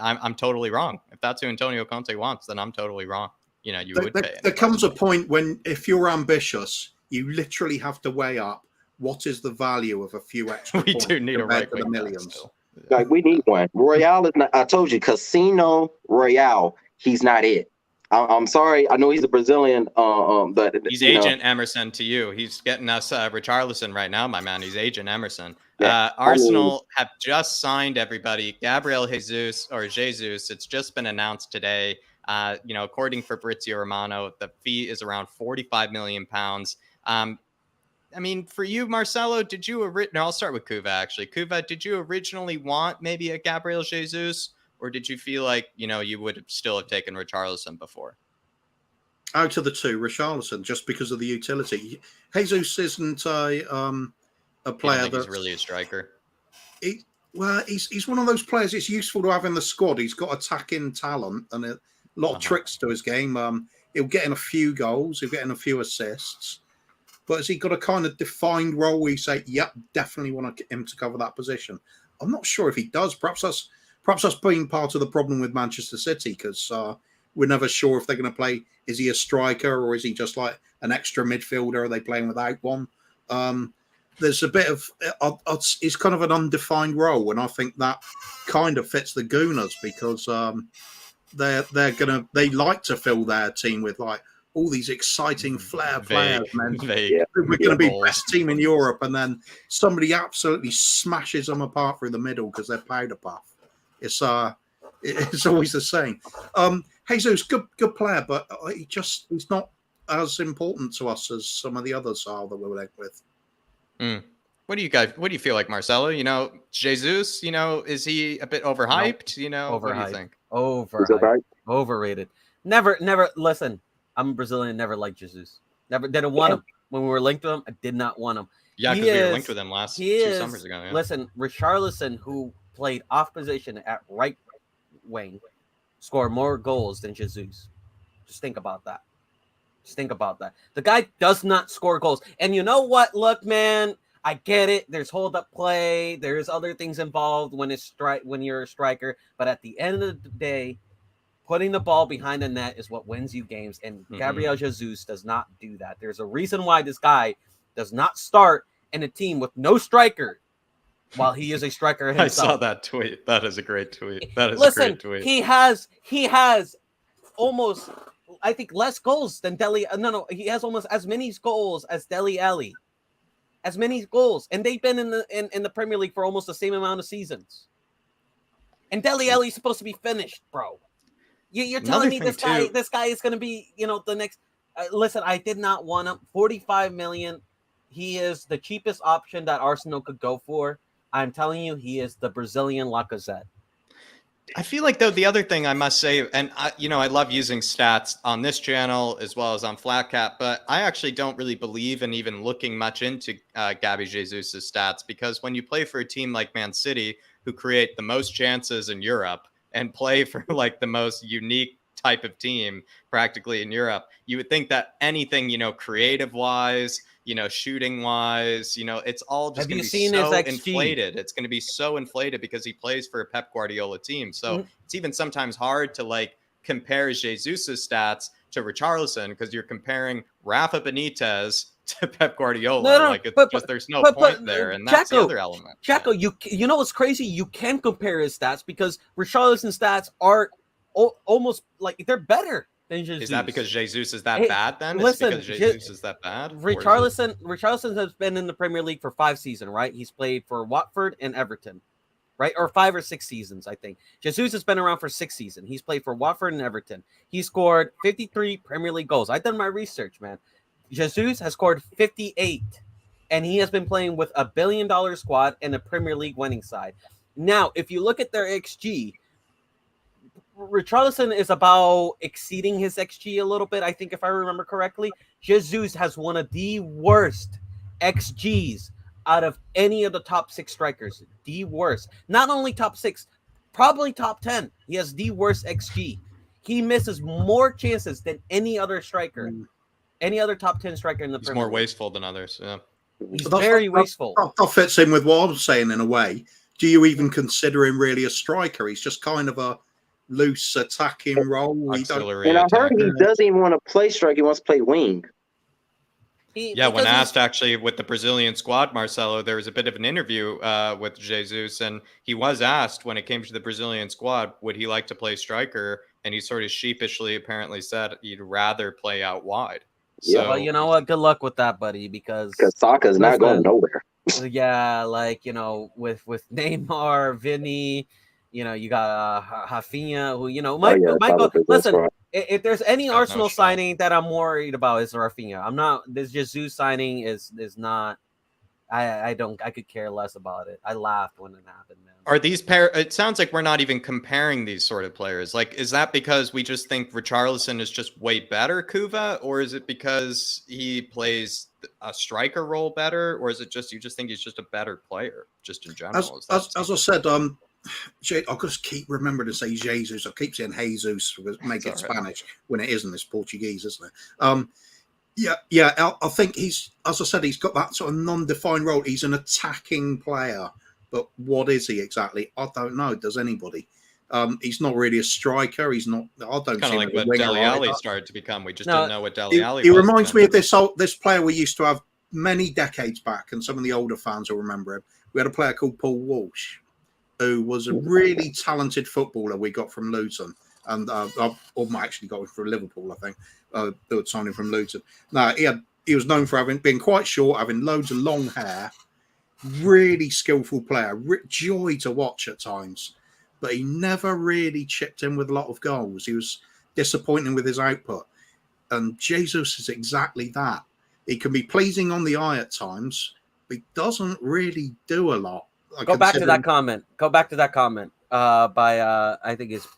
I'm totally wrong. If that's who Antonio Conte wants, then I'm totally wrong. You would pay. There comes a point when, if you're ambitious, you literally have to weigh up what is the value of a few extra points. We do need a right wing millions. Yeah. Like, we need one. Royale is not. I told you, Casino Royale. He's not it. I'm sorry. I know he's a Brazilian, but he's Agent Emerson to you. He's getting us Richarlison right now, my man. He's Agent Emerson. Yeah, Arsenal have just signed everybody. Gabriel Jesus. It's just been announced today. According to Fabrizio Romano, the fee is around £45 million. I mean, for you, Marcelo, I'll start with Kuva, actually. Kuva, did you originally want maybe a Gabriel Jesus, or did you feel like, you would still have taken Richarlison before? Out of the two, Richarlison, just because of the utility. Jesus isn't a player that's really a striker. He's one of those players it's useful to have in the squad. He's got attacking talent and a lot of tricks to his game. He'll get in a few goals. He'll get in a few assists. But has he got a kind of defined role where you say, yep, definitely want him to cover that position? I'm not sure if he does. Perhaps that's being part of the problem with Manchester City, because we're never sure if they're going to play. Is he a striker or is he just like an extra midfielder? Are they playing without one? There's a bit of it's kind of an undefined role, and I think that kind of fits the Gooners, because they like to fill their team with like all these exciting flair players, man. We're going to be best team in Europe, and then somebody absolutely smashes them apart through the middle because they're powder puff. It's always the same. Jesus, good player, but he's not as important to us as some of the others are that we're linked with. What do you feel like, Marcelo? Jesus, is he a bit overhyped? Overhyped. What do you think? Overrated. Never. Listen, I'm a Brazilian. Never liked Jesus. Never didn't want him when we were linked to him. I did not want him. Yeah, because we were linked with him last 2 summers ago. Yeah. Listen, Richarlison, who played off position at right wing, scored more goals than Jesus. Just think about that. The guy does not score goals. And you know what? Look, man, I get it. There's hold up play. There's other things involved when you're a striker. But at the end of the day, putting the ball behind the net is what wins you games. And Gabriel Jesus does not do that. There's a reason why this guy does not start in a team with no striker while he is a striker himself. I saw that tweet. That is a great tweet. Listen, he has almost, I think, less goals than Dele. No, he has almost as many goals as Dele Alli. As many goals, and they've been in the Premier League for almost the same amount of seasons. And Dele Alli is supposed to be finished, bro. You're Another telling me thing, too- this guy is going to be, the next. Listen, I did not want him. 45 million. He is the cheapest option that Arsenal could go for. I'm telling you, he is the Brazilian Lacazette. I feel like, though, the other thing I must say, and I love using stats on this channel as well as on Flatcap, but I actually don't really believe in even looking much into Gabby Jesus' stats, because when you play for a team like Man City, who create the most chances in Europe and play for like the most unique type of team practically in Europe, you would think that anything, creative wise, shooting wise, it's all just Have going you to be seen his so XG? inflated. It's going to be so inflated because he plays for a Pep Guardiola team. So it's even sometimes hard to like compare Jesus' stats to Richarlison, because you're comparing Rafa Benitez to Pep Guardiola. No, like it's just there's no point there, and that's the other element. Jacko, you know what's crazy? You can compare his stats because Richarlison's stats are almost like they're better than Jesus. Is that because Jesus is that bad then? Listen, is because Jesus is that bad? Richarlison has been in the Premier League for 5 seasons, right? He's played for Watford and Everton, right? Or 5 or 6 seasons, I think. Jesus has been around for 6 seasons. He's played for Watford and Everton. He scored 53 Premier League goals. I've done my research, man. Jesus has scored 58, and he has been playing with $1 billion squad and a Premier League winning side. Now, if you look at their XG, Richarlison is about exceeding his XG a little bit, I think, if I remember correctly. Jesus has one of the worst XGs out of any of the top 6 strikers. The worst. Not only top 6, probably top 10. He has the worst XG. He misses more chances than any other striker. Any other top 10 striker in the Premier League. He's more wasteful than others. Yeah. He's very wasteful. That fits in with what I was saying in a way. Do you even consider him really a striker? He's just kind of a loose attacking role. Auxiliary and I heard attacker. he doesn't even want to play strike. He wants to play wing. When asked actually with the Brazilian squad, Marcelo, there was a bit of an interview with Jesus, and he was asked when it came to the Brazilian squad, would he like to play striker? And he sort of sheepishly apparently said he'd rather play out wide. Yeah. So, well, you know what? Good luck with that, buddy, because Saka's not going nowhere. Yeah, like, with Neymar, Vinny, you got Rafinha, who, Michael, listen, if there's any Arsenal signing that I'm worried about, is Rafinha. I'm not, this Jesus signing is not, I could care less about it. I laughed when it happened, man. Are these it sounds like we're not even comparing these sort of players. Like, is that because we just think Richarlison is just way better, Kuva? Or is it because he plays a striker role better? Or is it just, you just think he's just a better player, just in general? As I said, I just keep remembering to say Jesus. I keep saying Jesus because make it Spanish when it isn't. It's Portuguese, isn't it? I think he's, as I said, he's got that sort of non-defined role. He's an attacking player, but what is he exactly? I don't know. Does anybody? He's not really a striker. He's not. I don't. Kind of like what Dele Alli started to become. We just didn't know what Dele Alli was. He reminds me of this player we used to have many decades back, and some of the older fans will remember him. We had a player called Paul Walsh, who was a really talented footballer we got from Luton. And I actually got him from Liverpool, I think. They would sign him from Luton. No, he was known for being quite short, having loads of long hair, really skillful player, joy to watch at times. But he never really chipped in with a lot of goals. He was disappointing with his output. And Jesus is exactly that. He can be pleasing on the eye at times, but he doesn't really do a lot. Go back to that comment by I think it's,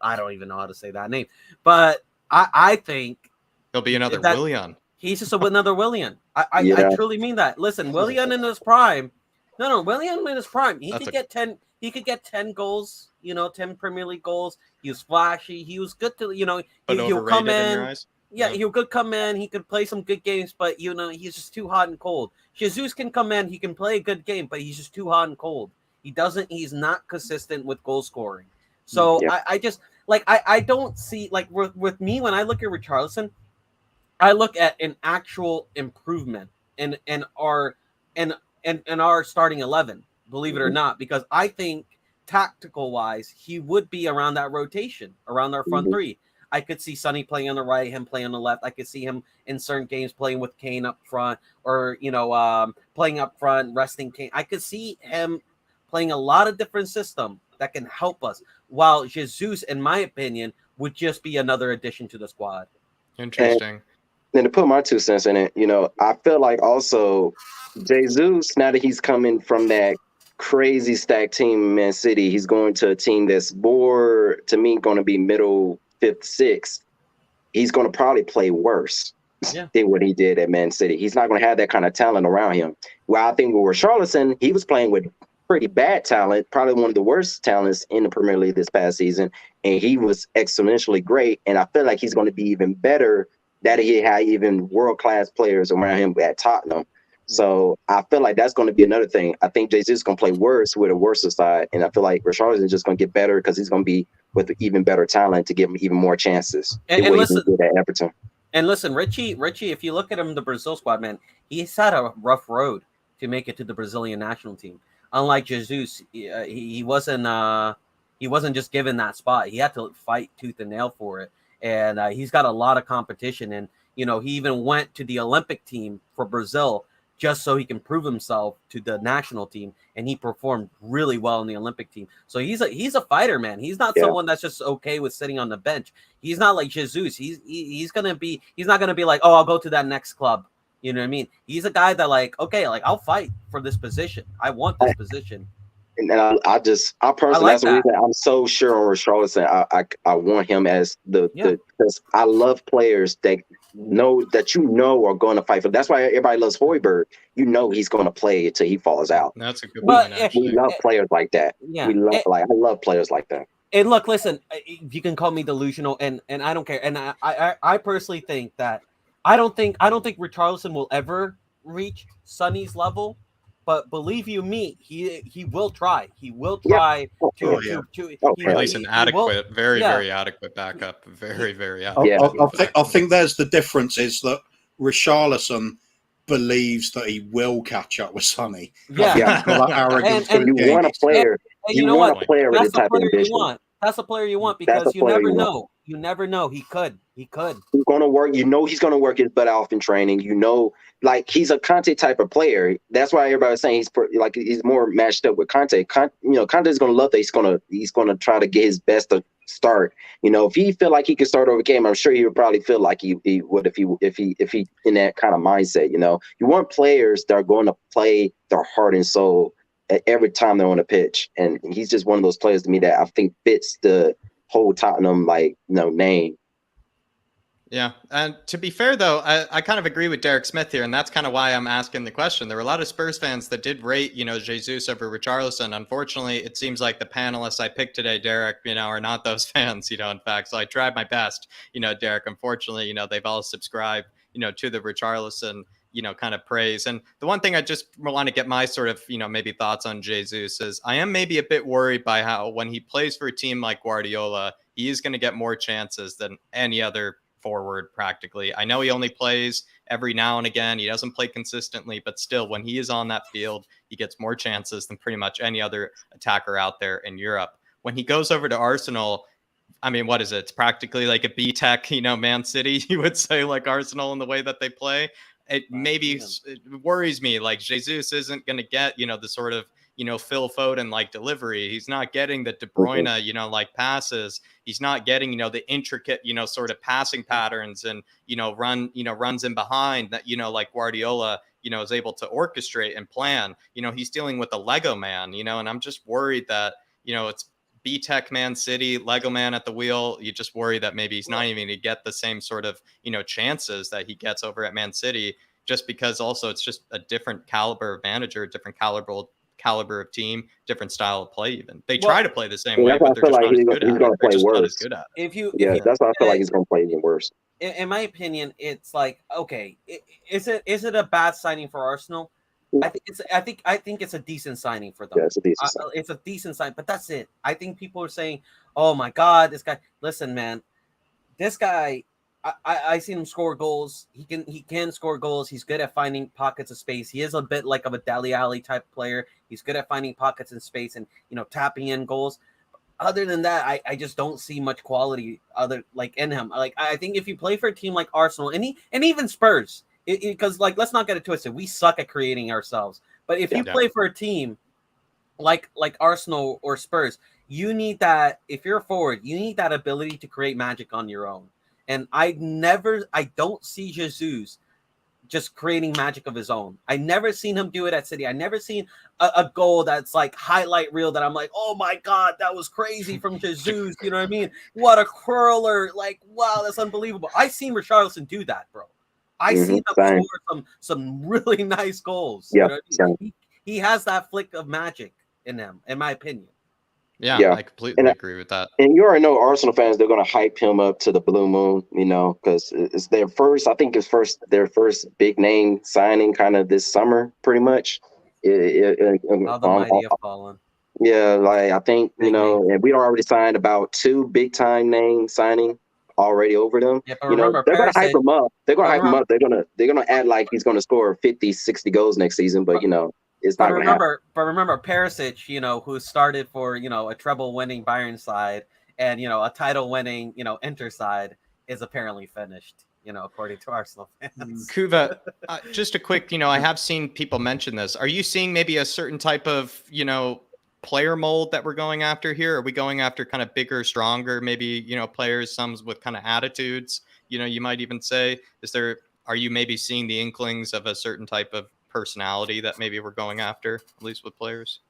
I don't even know how to say that name, but I think he'll be another Willian. He's just another Willian. I truly mean that. Listen, Willian in his prime. No, Willian in his prime. He could get 10. He could get 10 goals. 10 Premier League goals. He was flashy. He was good to he'll come in. Yeah, he could come in. He could play some good games, but he's just too hot and cold. Jesus can come in. He can play a good game, but he's just too hot and cold. He's not consistent with goal scoring. So I just I don't see with me when I look at Richarlison, I look at an actual improvement in our starting 11. Believe it or not, because I think tactical wise he would be around that rotation, around our front three. I could see Sonny playing on the right, him playing on the left. I could see him in certain games playing with Kane up front, or playing up front, resting Kane. I could see him playing a lot of different systems that can help us. While Jesus, in my opinion, would just be another addition to the squad. Interesting. Then to put my 2 cents in it, I feel like also Jesus, now that he's coming from that crazy stacked team, Man City, he's going to a team that's more, to me, going to be middle, fifth, sixth. He's going to probably play worse than what he did at Man City. He's not going to have that kind of talent around him. Well, I think with Richarlison, he was playing with pretty bad talent, probably one of the worst talents in the Premier League this past season, and he was exponentially great. And I feel like he's going to be even better that he had even world-class players around him at Tottenham. So I feel like that's going to be another thing. I think Jesus is going to play worse with a worse side, and I feel like Richarlison is just going to get better because he's going to be with even better talent to give him even more chances. And listen, he did at Everton. And listen, Richie, if you look at him, the Brazil squad, man, he's had a rough road to make it to the Brazilian national team. Unlike Jesus, he wasn't just given that spot. He had to fight tooth and nail for it. And he's got a lot of competition. And, he even went to the Olympic team for Brazil just so he can prove himself to the national team. And he performed really well in the Olympic team. So he's a fighter, man. He's not someone that's just okay with sitting on the bench. He's not like Jesus. He's not going to be like, oh, I'll go to that next club. You know what I mean? He's a guy that I'll fight for this position. I want this position. And I personally, that's the reason I'm so sure on Richarlison. I want him as because I love players that are going to fight for. That's why everybody loves Højbjerg. He's going to play until he falls out. That's a good point. We love players like that. Yeah, I love players like that. And look, listen, you can call me delusional, and I don't care. And I personally think that I don't think Richarlison will ever reach Sonny's level. But believe you me, he will try. He will try to at least an adequate, very adequate backup. Very, very adequate. I think there's the difference is that Richarlison believes that he will catch up with Sonny. Yeah. And you want a player. You know what? A player with the type of ambition. That's the player you want because you never know. You never know. He could. He's going to work. He's going to work his butt off in training. He's a Conte type of player. That's why everybody's saying he's more matched up with Conte. Conte is going to love that. He's going to try to get his best to start. If he feel like he can start over a game, I'm sure he would probably feel like he would if he in that kind of mindset. You want players that are going to play their heart and soul every time they're on the pitch, and he's just one of those players to me that I think fits the whole Tottenham name. Yeah, and to be fair, though, I kind of agree with Derek Smith here, and that's kind of why I'm asking the question. There were a lot of Spurs fans that did rate, Jesus over Richarlison. Unfortunately, it seems like the panelists I picked today, Derek, are not those fans, in fact. So I tried my best, Derek. Unfortunately, they've all subscribed, to the Richarlison, kind of praise. And the one thing I just want to get my sort of, maybe thoughts on Jesus is I am maybe a bit worried by how when he plays for a team like Guardiola, he is going to get more chances than any other forward practically. I know he only plays every now and again. He doesn't play consistently, but still when he is on that field, he gets more chances than pretty much any other attacker out there in Europe. When he goes over to Arsenal, I mean, what is it? It's practically like a B-Tech, Man City, you would say, like Arsenal in the way that they play. It worries me. Like Jesus isn't going to get, the sort of, Phil Foden like delivery. He's not getting the De Bruyne, like passes. He's not getting, the intricate, sort of passing patterns and, runs in behind that, like Guardiola, is able to orchestrate and plan. He's dealing with a Lego man, and I'm just worried that, it's B-Tech Man City, Lego man at the wheel. You just worry that maybe he's not even going to get the same sort of, chances that he gets over at Man City, just because also it's just a different caliber of manager, different caliber of team, different style of play. Even they try to play the same way, but they're just not as good at it. They're just not as good at it. That's why I feel like he's going to play even worse. In my opinion, it's like, okay, is it a bad signing for Arsenal? I think it's a decent signing for them. Yeah, it's a decent sign. It's a decent sign, but that's it. I think people are saying, "Oh my God, this guy." Listen, man, this guy. I seen him score goals. He can score goals. He's good at finding pockets of space. He is a bit like of a Dele Alli type player. He's good at finding pockets in space and tapping in goals. Other than that, I just don't see much quality in him. Like I think if you play for a team like Arsenal and even Spurs. Because let's not get it twisted. We suck at creating ourselves. But if you play for a team like Arsenal or Spurs, you need that. If you're a forward, you need that ability to create magic on your own. And I don't see Jesus just creating magic of his own. I never seen him do it at City. I never seen a goal that's like highlight reel that I'm like, oh my God, that was crazy from Jesus. You know what I mean? What a curler. Like, wow, that's unbelievable. I seen Richarlison do that, bro. I seen him score some really nice goals. Yeah, you know what I mean? He has that flick of magic in him, in my opinion. Yeah, I completely agree with that. And you already know Arsenal fans, they're going to hype him up to the blue moon, you know, because it's their first, I think it's their first big name signing kind of this summer, pretty much. How the mighty have fallen. Yeah, like I think, you know, and we already signed about 2 big time name signing already over them. Yeah, but you know, remember, they're going to hype him up. They're going to hype him up. They're going to act like he's going to score 50, 60 goals next season, but you know, it's not going to happen. But remember, Perisic, you know, who started for, you know, a treble-winning Bayern side and, you know, a title-winning, you know, Inter side is apparently finished, you know, according to Arsenal fans. Kuva, just a quick, you know, I have seen people mention this. Are you seeing maybe a certain type of, you know, player mold that we're going after here? Are we going after kind of bigger, stronger, maybe, you know, players, some with kind of attitudes, you know, you might even say? Are you maybe seeing the inklings of a certain type of personality that maybe we're going after, at least with players?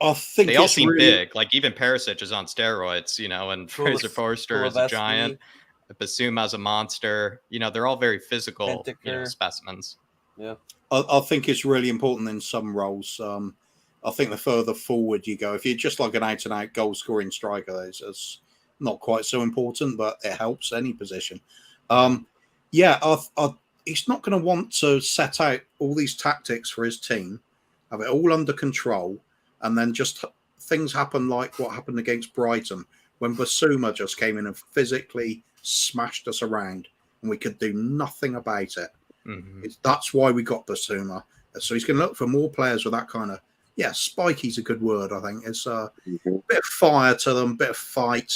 I think they all seem big. Like even Perisic is on steroids, you know, and Fraser Forster is a giant. Bassuma's a monster. You know, they're all very physical, you know, specimens. Yeah, I think it's really important in some roles. I think the further forward you go, if you're just like an out-and-out goal-scoring striker, it's not quite so important, but it helps any position. He's not going to want to set out all these tactics for his team, have it all under control, and then just things happen like what happened against Brighton when Basuma just came in and physically smashed us around and we could do nothing about it. Mm-hmm. That's why we got Basuma. So he's going to look for more players with that kind of, spiky's a good word, I think. It's a bit of fire to them, bit of fight.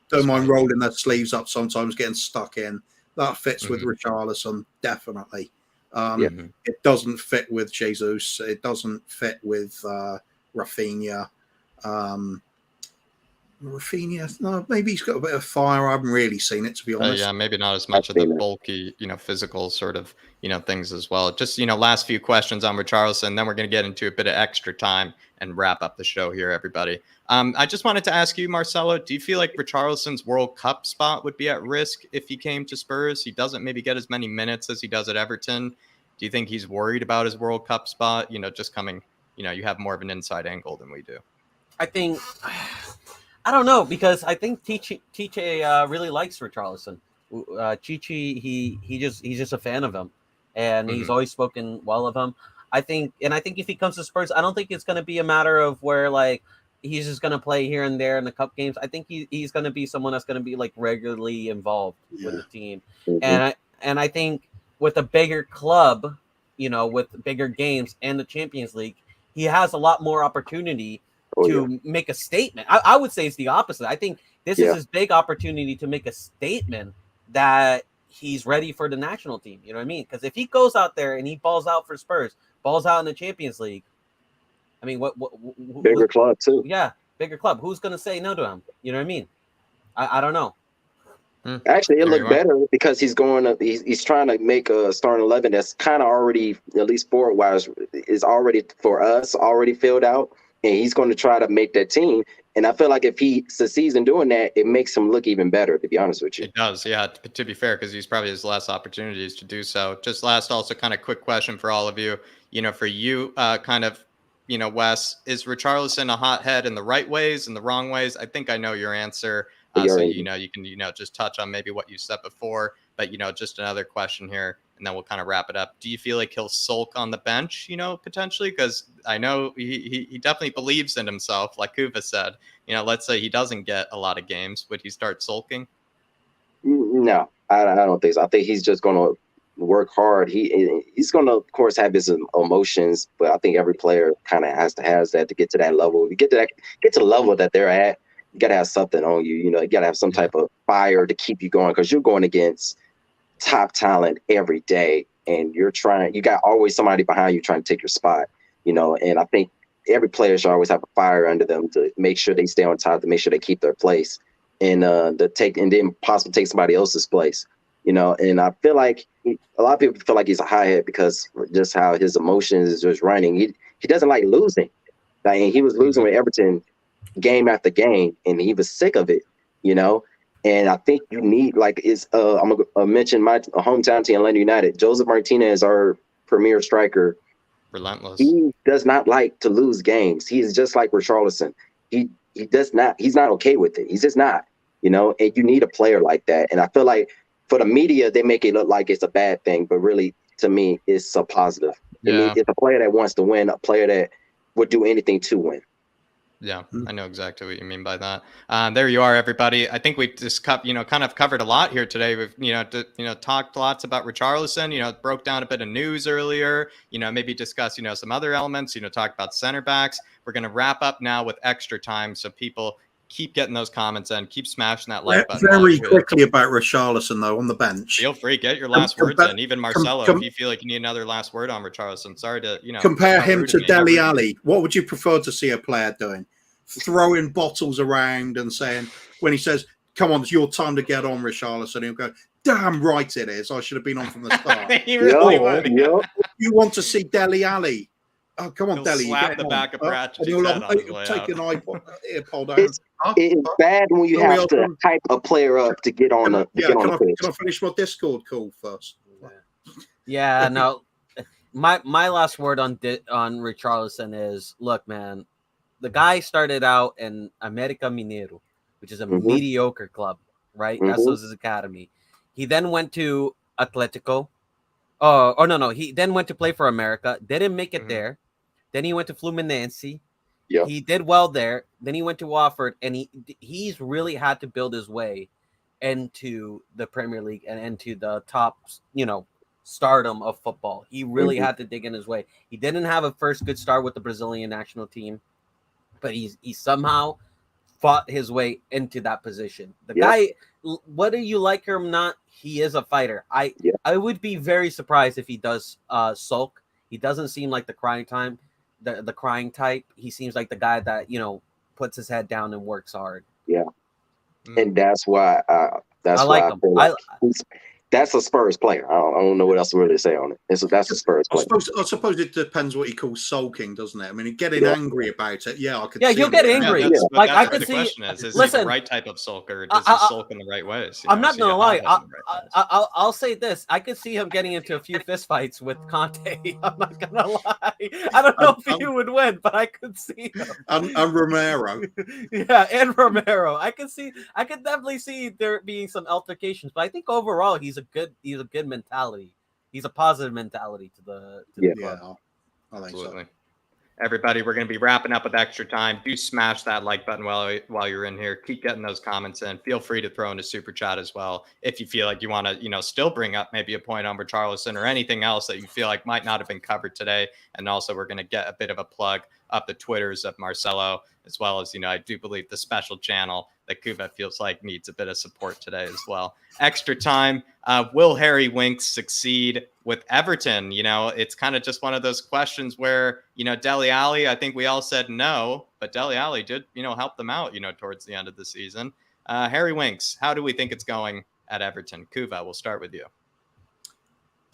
Don't mind rolling their sleeves up sometimes, getting stuck in. That fits with Richarlison, definitely. It doesn't fit with Jesus. It doesn't fit with Rafinha. Rafinha, no, maybe he's got a bit of fire. I haven't really seen it, to be honest. Yeah, maybe not as much of the bulky, you know, physical sort of, you know, things as well. Just, you know, last few questions on Richarlison, then we're going to get into a bit of extra time and wrap up the show here, everybody. I just wanted to ask you, Marcelo, do you feel like Richarlison's World Cup spot would be at risk if he came to Spurs? He doesn't maybe get as many minutes as he does at Everton. Do you think he's worried about his World Cup spot? You know, just coming, you know, you have more of an inside angle than we do. I think... I don't know, because I think Tiche really likes Richarlison. Chichi, he's just a fan of him, and he's always spoken well of him. I think if he comes to Spurs, I don't think it's going to be a matter of where like he's just going to play here and there in the cup games. I think he's going to be someone that's going to be like regularly involved with the team, and I think with a bigger club, you know, with bigger games and the Champions League, he has a lot more opportunity to make a statement. I would say it's the opposite. I think this is his big opportunity to make a statement that he's ready for the national team. You know what I mean? Because if he goes out there and he balls out for Spurs, balls out in the Champions League, I mean, what bigger club too? Yeah, bigger club. Who's going to say no to him? You know what I mean? I don't know. Actually, it looked better because he's going up. He's trying to make a starting 11 that's kind of already, at least forward wise, is already for us already filled out. And he's going to try to make that team. And I feel like if he succeeds in doing that, it makes him look even better, to be honest with you. It does, yeah, to be fair, because he's probably his last opportunities to do so. Just last, also kind of quick question for all of you. You know, for you, kind of, you know, Wes, is Richarlison a hothead in the right ways and the wrong ways? I think I know your answer. So, you know, you can, you know, just touch on maybe what you said before. But, you know, just another question here, and then we'll kind of wrap it up. Do you feel like he'll sulk on the bench, you know, potentially? Because I know he definitely believes in himself, like Kuva said. You know, let's say he doesn't get a lot of games. Would he start sulking? No, I don't think so. I think he's just going to work hard. He's going to, of course, have his emotions, but I think every player kind of has that to get to that level. You get to the level that they're at, you got to have something on you. You know, you got to have some type of fire to keep you going, because you're going against top talent every day, and you got always somebody behind you trying to take your spot, you know. And I think every player should always have a fire under them to make sure they stay on top, to make sure they keep their place, and then possibly take somebody else's place. You know, and I feel like a lot of people feel like he's a hothead because just how his emotions is just running. He doesn't like losing. Like, he was losing with Everton game after game, and he was sick of it. You know, and I think you need I'm gonna mention my hometown team, Atlanta United. Joseph Martinez, our premier striker. Relentless. He does not like to lose games. He's just like Richarlison. He does not. He's not okay with it. He's just not. You know, and you need a player like that. And I feel like for the media, they make it look like it's a bad thing, but really, to me, it's a positive. Yeah. It's a player that wants to win, a player that would do anything to win. Yeah, I know exactly what you mean by that. There you are, everybody. I think we've just kind of covered a lot here today. We've talked lots about Richarlison. Broke down a bit of news earlier. Maybe discuss some other elements. Talk about center backs. We're gonna wrap up now with extra time, so people keep getting those comments in. Keep smashing that like button. Very quickly about Richarlison though on the bench. Feel free, get your last words in. Even Marcelo, if you feel like you need another last word on Richarlison. Sorry to compare him to Dele Alli. What would you prefer to see a player doing? Throwing bottles around and saying, when he says, "Come on, it's your time to get on, Richarlison," he'll go, "Damn right it is. I should have been on from the start." He really would. You want to see Dele Alli? Oh, come on, He'll Dele. slap the back of Pratchett's head on his way take out. an earpod down. It's bad when you have to hype a player up to get on the pitch. Can I finish my Discord call first? Yeah, no. My last word on Richarlison is, look, man, the guy started out in America Mineiro, which is a mediocre club, right? That's his academy. He then went to Atletico. No. He then went to play for America. Didn't make it there. Then he went to Fluminense. Yeah. He did well there. Then he went to Watford, and he's really had to build his way into the Premier League and into the top, stardom of football. He really had to dig in his way. He didn't have a first good start with the Brazilian national team, but he somehow fought his way into that position. The guy, whether you like him or not, he is a fighter. I would be very surprised if he does sulk. He doesn't seem like the crying type. He seems like the guy that puts his head down and works hard. Yeah, and that's why I like him. Feel like that's a Spurs player. I don't know what else to really say on it. That's a Spurs player. I suppose it depends what he calls sulking, doesn't it? I mean, getting angry about it. Yeah, I could. Yeah, he'll get angry. Like I could see. Question is he the right type of sulker? Or does he sulk in the right ways? I'm not gonna lie. I'll say this. I could see him getting into a few fistfights with Conte. I'm not gonna lie. I don't know if he would win, but I could see him. And Romero. Yeah, and Romero. I could definitely see there being some altercations, but I think overall he's a good mentality. He's a positive mentality to the club. I think Absolutely. So. Everybody, we're going to be wrapping up with extra time. Do smash that like button while you're in here. Keep getting those comments in. Feel free to throw in a super chat as well if you feel like you want to, still bring up maybe a point on Richarlison or anything else that you feel like might not have been covered today. And also, we're going to get a bit of a plug up the Twitters of Marcelo, as well as, I do believe the special channel that Kuba feels like needs a bit of support today as well. Extra time. Will Harry Winks succeed with Everton? It's kind of just one of those questions where, Dele Alli, I think we all said no, but Dele Alli did, help them out, towards the end of the season. Harry Winks, how do we think it's going at Everton? Kuva, we'll start with you.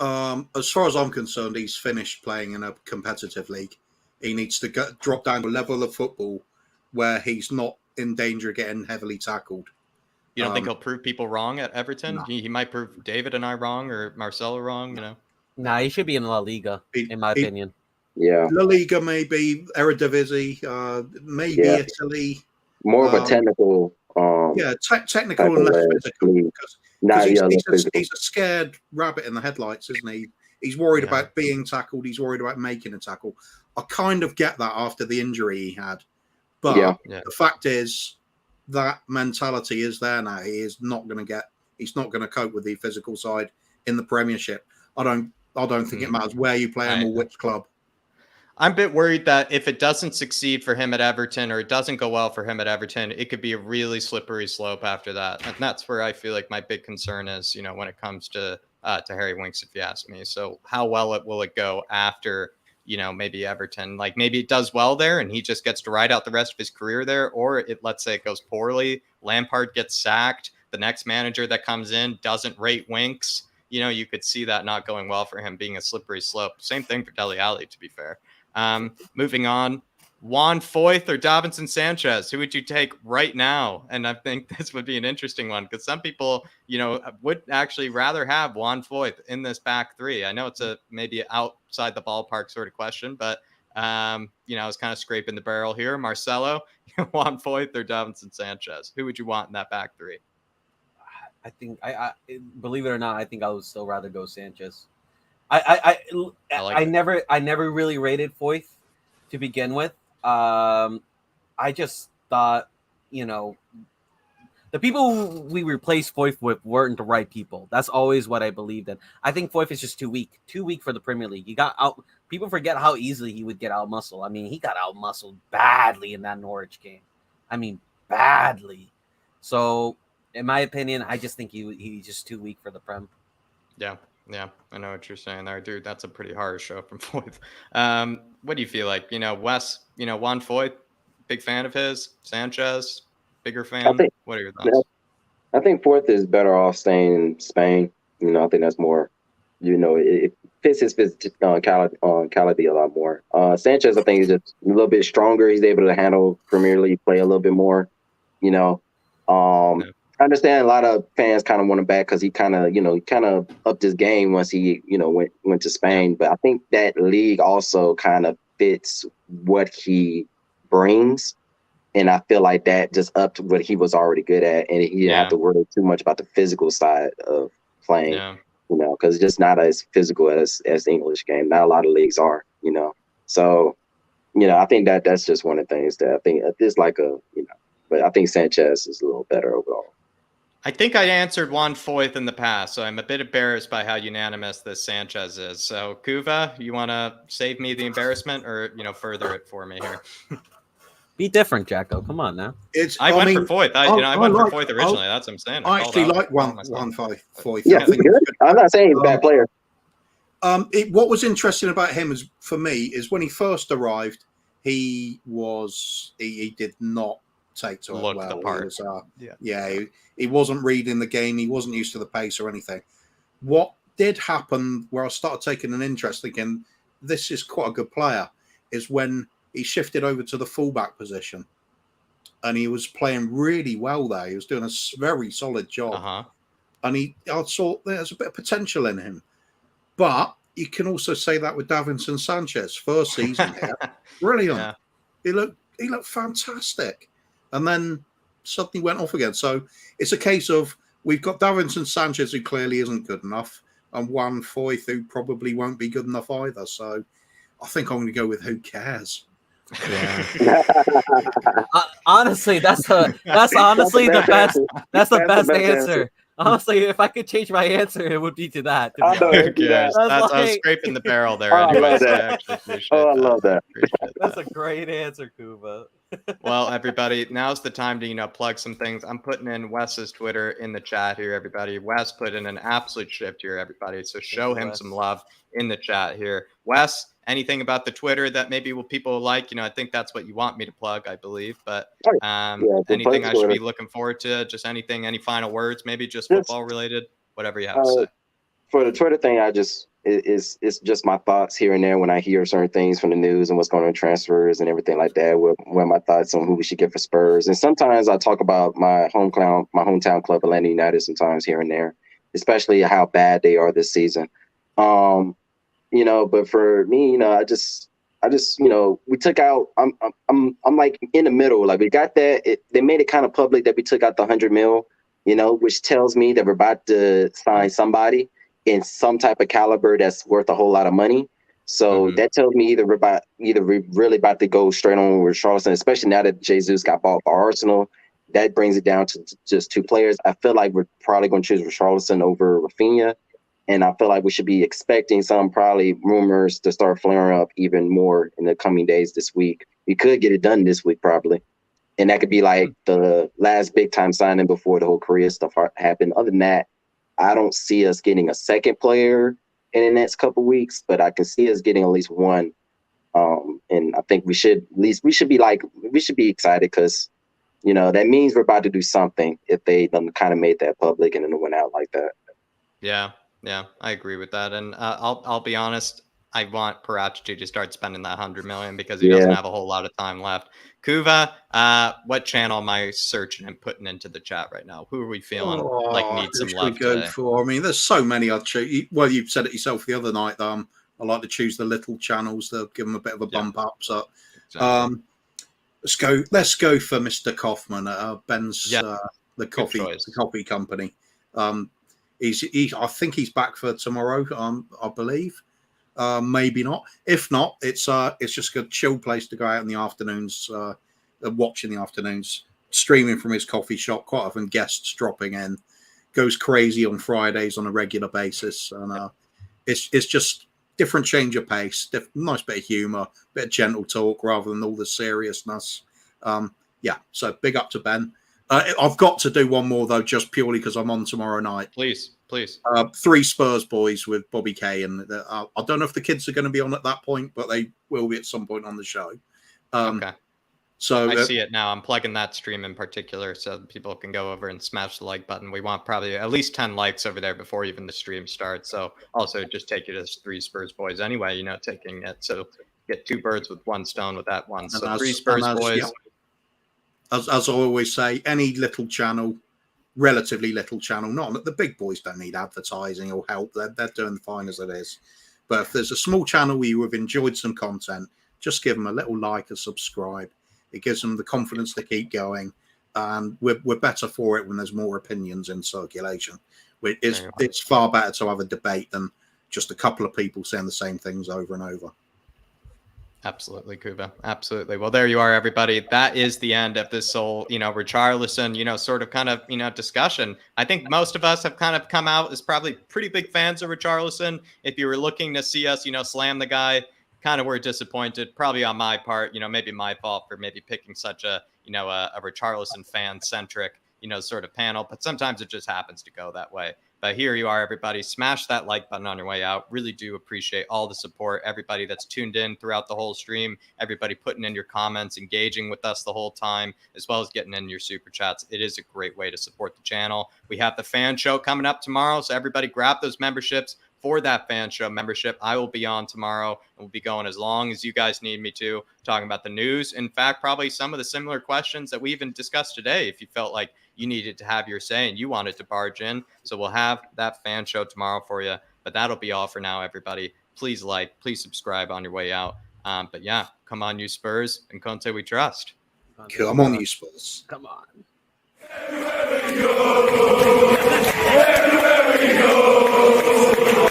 As far as I'm concerned, he's finished playing in a competitive league. He needs to drop down to a level of football where he's not in danger of getting heavily tackled. You don't think he'll prove people wrong at Everton? No. He might prove David and I wrong or Marcelo wrong, Nah, he should be in La Liga, in my opinion. Yeah. La Liga, maybe. Eredivisie, maybe Italy. More of a technical... technical and less physical. Because he's a scared rabbit in the headlights, isn't he? He's worried about being tackled. He's worried about making a tackle. I kind of get that after the injury he had. But the fact is that mentality is there now. He's not going to cope with the physical side in the Premiership. I don't think it matters where you play him or which club. I'm a bit worried that if it doesn't succeed for him at Everton or it doesn't go well for him at Everton, it could be a really slippery slope after that. And that's where I feel like my big concern is, when it comes to Harry Winks, if you ask me. So how well will it go after maybe Everton, like maybe it does well there and he just gets to ride out the rest of his career there, or let's say it goes poorly, Lampard gets sacked, the next manager that comes in doesn't rate Winks. You could see that not going well for him, being a slippery slope. Same thing for Dele Alli, to be fair. Moving on, Juan Foyth or Davinson Sanchez, who would you take right now? And I think this would be an interesting one because some people, would actually rather have Juan Foyth in this back three. I know it's a maybe outside the ballpark sort of question, but I was kind of scraping the barrel here. Marcelo, Juan Foyth or Davinson Sanchez, who would you want in that back three? I think I believe it or not, I think I would still rather go Sanchez. I never really rated Foyth to begin with. I just thought, the people we replaced Foyth with weren't the right people. That's always what I believed in. I think Foyth is just too weak for the Premier League. He got out. People forget how easily he would get out muscled. I mean, he got out muscled badly in that Norwich game. I mean, badly. So, in my opinion, I just think he's just too weak for the Prem. Yeah, I know what you're saying there, dude. That's a pretty harsh show from Foyth. What do you feel like? Wes, Juan Foyth, big fan of his. Sanchez, bigger fan. What are your thoughts? I think Foyth is better off staying in Spain. I think that's more, it fits his physicality a lot more. Sanchez, I think, is just a little bit stronger. He's able to handle Premier League play a little bit more. I understand a lot of fans kind of want him back because he kind of upped his game once he, went to Spain. But I think that league also kind of fits what he brings. And I feel like that just upped what he was already good at. And he didn't have to worry too much about the physical side of playing, because it's just not as physical as the English game. Not a lot of leagues are, So, I think that's just one of the things that I think it's like but I think Sanchez is a little better overall. I think I answered Juan Foyth in the past, so I'm a bit embarrassed by how unanimous this Sanchez is. So, Kuva, you want to save me the embarrassment or, further it for me here? Be different, Jacko. Come on now. I went for Foyth. I went for Foyth originally. That's what I'm saying. I actually like Juan Foyth. Yeah, he's good. I'm not saying he's a bad player. What was interesting about him for me is when he first arrived, he did not take to it well. The part. He wasn't reading the game. He wasn't used to the pace or anything. What did happen where I started taking an interest again, this is quite a good player, is when he shifted over to the fullback position. And he was playing really well there. He was doing a very solid job. Uh-huh. And I saw there's a bit of potential in him. But you can also say that with Davinson Sanchez. First season here. Brilliant. Yeah. He looked fantastic. And then suddenly went off again. So it's a case of we've got Davinson Sanchez, who clearly isn't good enough, and Juan Foyth, who probably won't be good enough either. So I think I'm going to go with who cares. Yeah. Honestly, that's honestly the best. That's the best answer. Honestly, if I could change my answer, it would be to that. I was scraping the barrel there. I love that. I love that. That's a great answer, Kuba. Well, everybody, now's the time to plug some things. I'm putting in Wes's Twitter in the chat here, everybody. Wes put in an absolute shift here, everybody. So show him some love in the chat here. Wes, anything about the Twitter that maybe people like? I think that's what you want me to plug, I believe. But anything I should be looking forward to? Just anything? Any final words? Maybe just football related? Whatever you have to say. For the Twitter thing, it's just my thoughts here and there when I hear certain things from the news and what's going on in transfers and everything like that. What my thoughts on who we should get for Spurs. And sometimes I talk about my hometown club, Atlanta United, sometimes here and there, especially how bad they are this season. But for me, I just we took out. I'm like in the middle. Like we got that. They made it kind of public that we took out the 100 mil. Which tells me that we're about to sign somebody in some type of caliber that's worth a whole lot of money. So that tells me either we're really about to go straight on with Richarlison, especially now that Jesus got bought by Arsenal. That brings it down to just two players. I feel like we're probably going to choose Richarlison over Rafinha. And I feel like we should be expecting some probably rumors to start flaring up even more in the coming days this week. We could get it done this week probably. And that could be like the last big time signing before the whole Korea stuff happened. Other than that, I don't see us getting a second player in the next couple of weeks, but I can see us getting at least one And I think we should be excited because, you know, that means we're about to do something if they done kind of made that public and then it went out like that. Yeah, I agree with that. And I'll be honest, I want Paratici to start spending that 100 million because he doesn't have a whole lot of time left. Kuva, what channel am I searching and putting into the chat right now? Who are we feeling like needs some love today? I mean, there's so many I'd choose. Well, you said it yourself the other night. I like to choose the little channels that give them a bit of a bump up. So, Exactly. let's go for Mr. Kaufman at Ben's the coffee company. I think he's back for tomorrow. I believe. Maybe not. If not, it's just a chill place to go out in the afternoons, watch in the afternoons, streaming from his coffee shop. Quite often, guests dropping in. Goes crazy on Fridays on a regular basis, and it's just different change of pace, nice bit of humor, bit of gentle talk rather than all the seriousness. So big up to Ben. I've got to do one more though, just purely because I'm on tomorrow night. Please. 3 Spurs boys with Bobby Kay, and I don't know if the kids are going to be on at that point, but they will be at some point on the show. Okay. So I see it now. I'm plugging that stream in particular so people can go over and smash the like button. We want probably at least 10 likes over there before even the stream starts. So also just take it as 3 Spurs boys anyway, you know, taking it. So get 2 birds with 1 stone with that one. So 3 Spurs boys. Yeah, as I always say, any little channel, relatively little channel, not the big boys don't need advertising or help. They're doing fine as it is. But if there's a small channel where you have enjoyed some content, just give them a little like, a subscribe. It gives them the confidence to keep going, and we're better for it when there's more opinions in circulation. It's far better to have a debate than just a couple of people saying the same things over and over. Absolutely, Kuba. Absolutely. Well, there you are, everybody. That is the end of this whole, Richarlison, sort of kind of, discussion. I think most of us have kind of come out as probably pretty big fans of Richarlison. If you were looking to see us, slam the guy, kind of were disappointed, probably on my part, maybe my fault for maybe picking such a Richarlison fan-centric, sort of panel. But sometimes it just happens to go that way. But here you are, everybody. Smash that like button on your way out. Really do appreciate all the support. Everybody that's tuned in throughout the whole stream. Everybody putting in your comments, engaging with us the whole time, as well as getting in your super chats. It is a great way to support the channel. We have the fan show coming up tomorrow. So everybody grab those memberships for that fan show membership. I will be on tomorrow and we'll be going as long as you guys need me to, talking about the news. In fact, probably some of the similar questions that we even discussed today, if you felt like you needed to have your say and you wanted to barge in. So we'll have that fan show tomorrow for you. But that'll be all for now, everybody. Please like, please subscribe on your way out. But yeah, come on, you Spurs, and Conte we trust. Come on, you Spurs. Come on. Everywhere we go.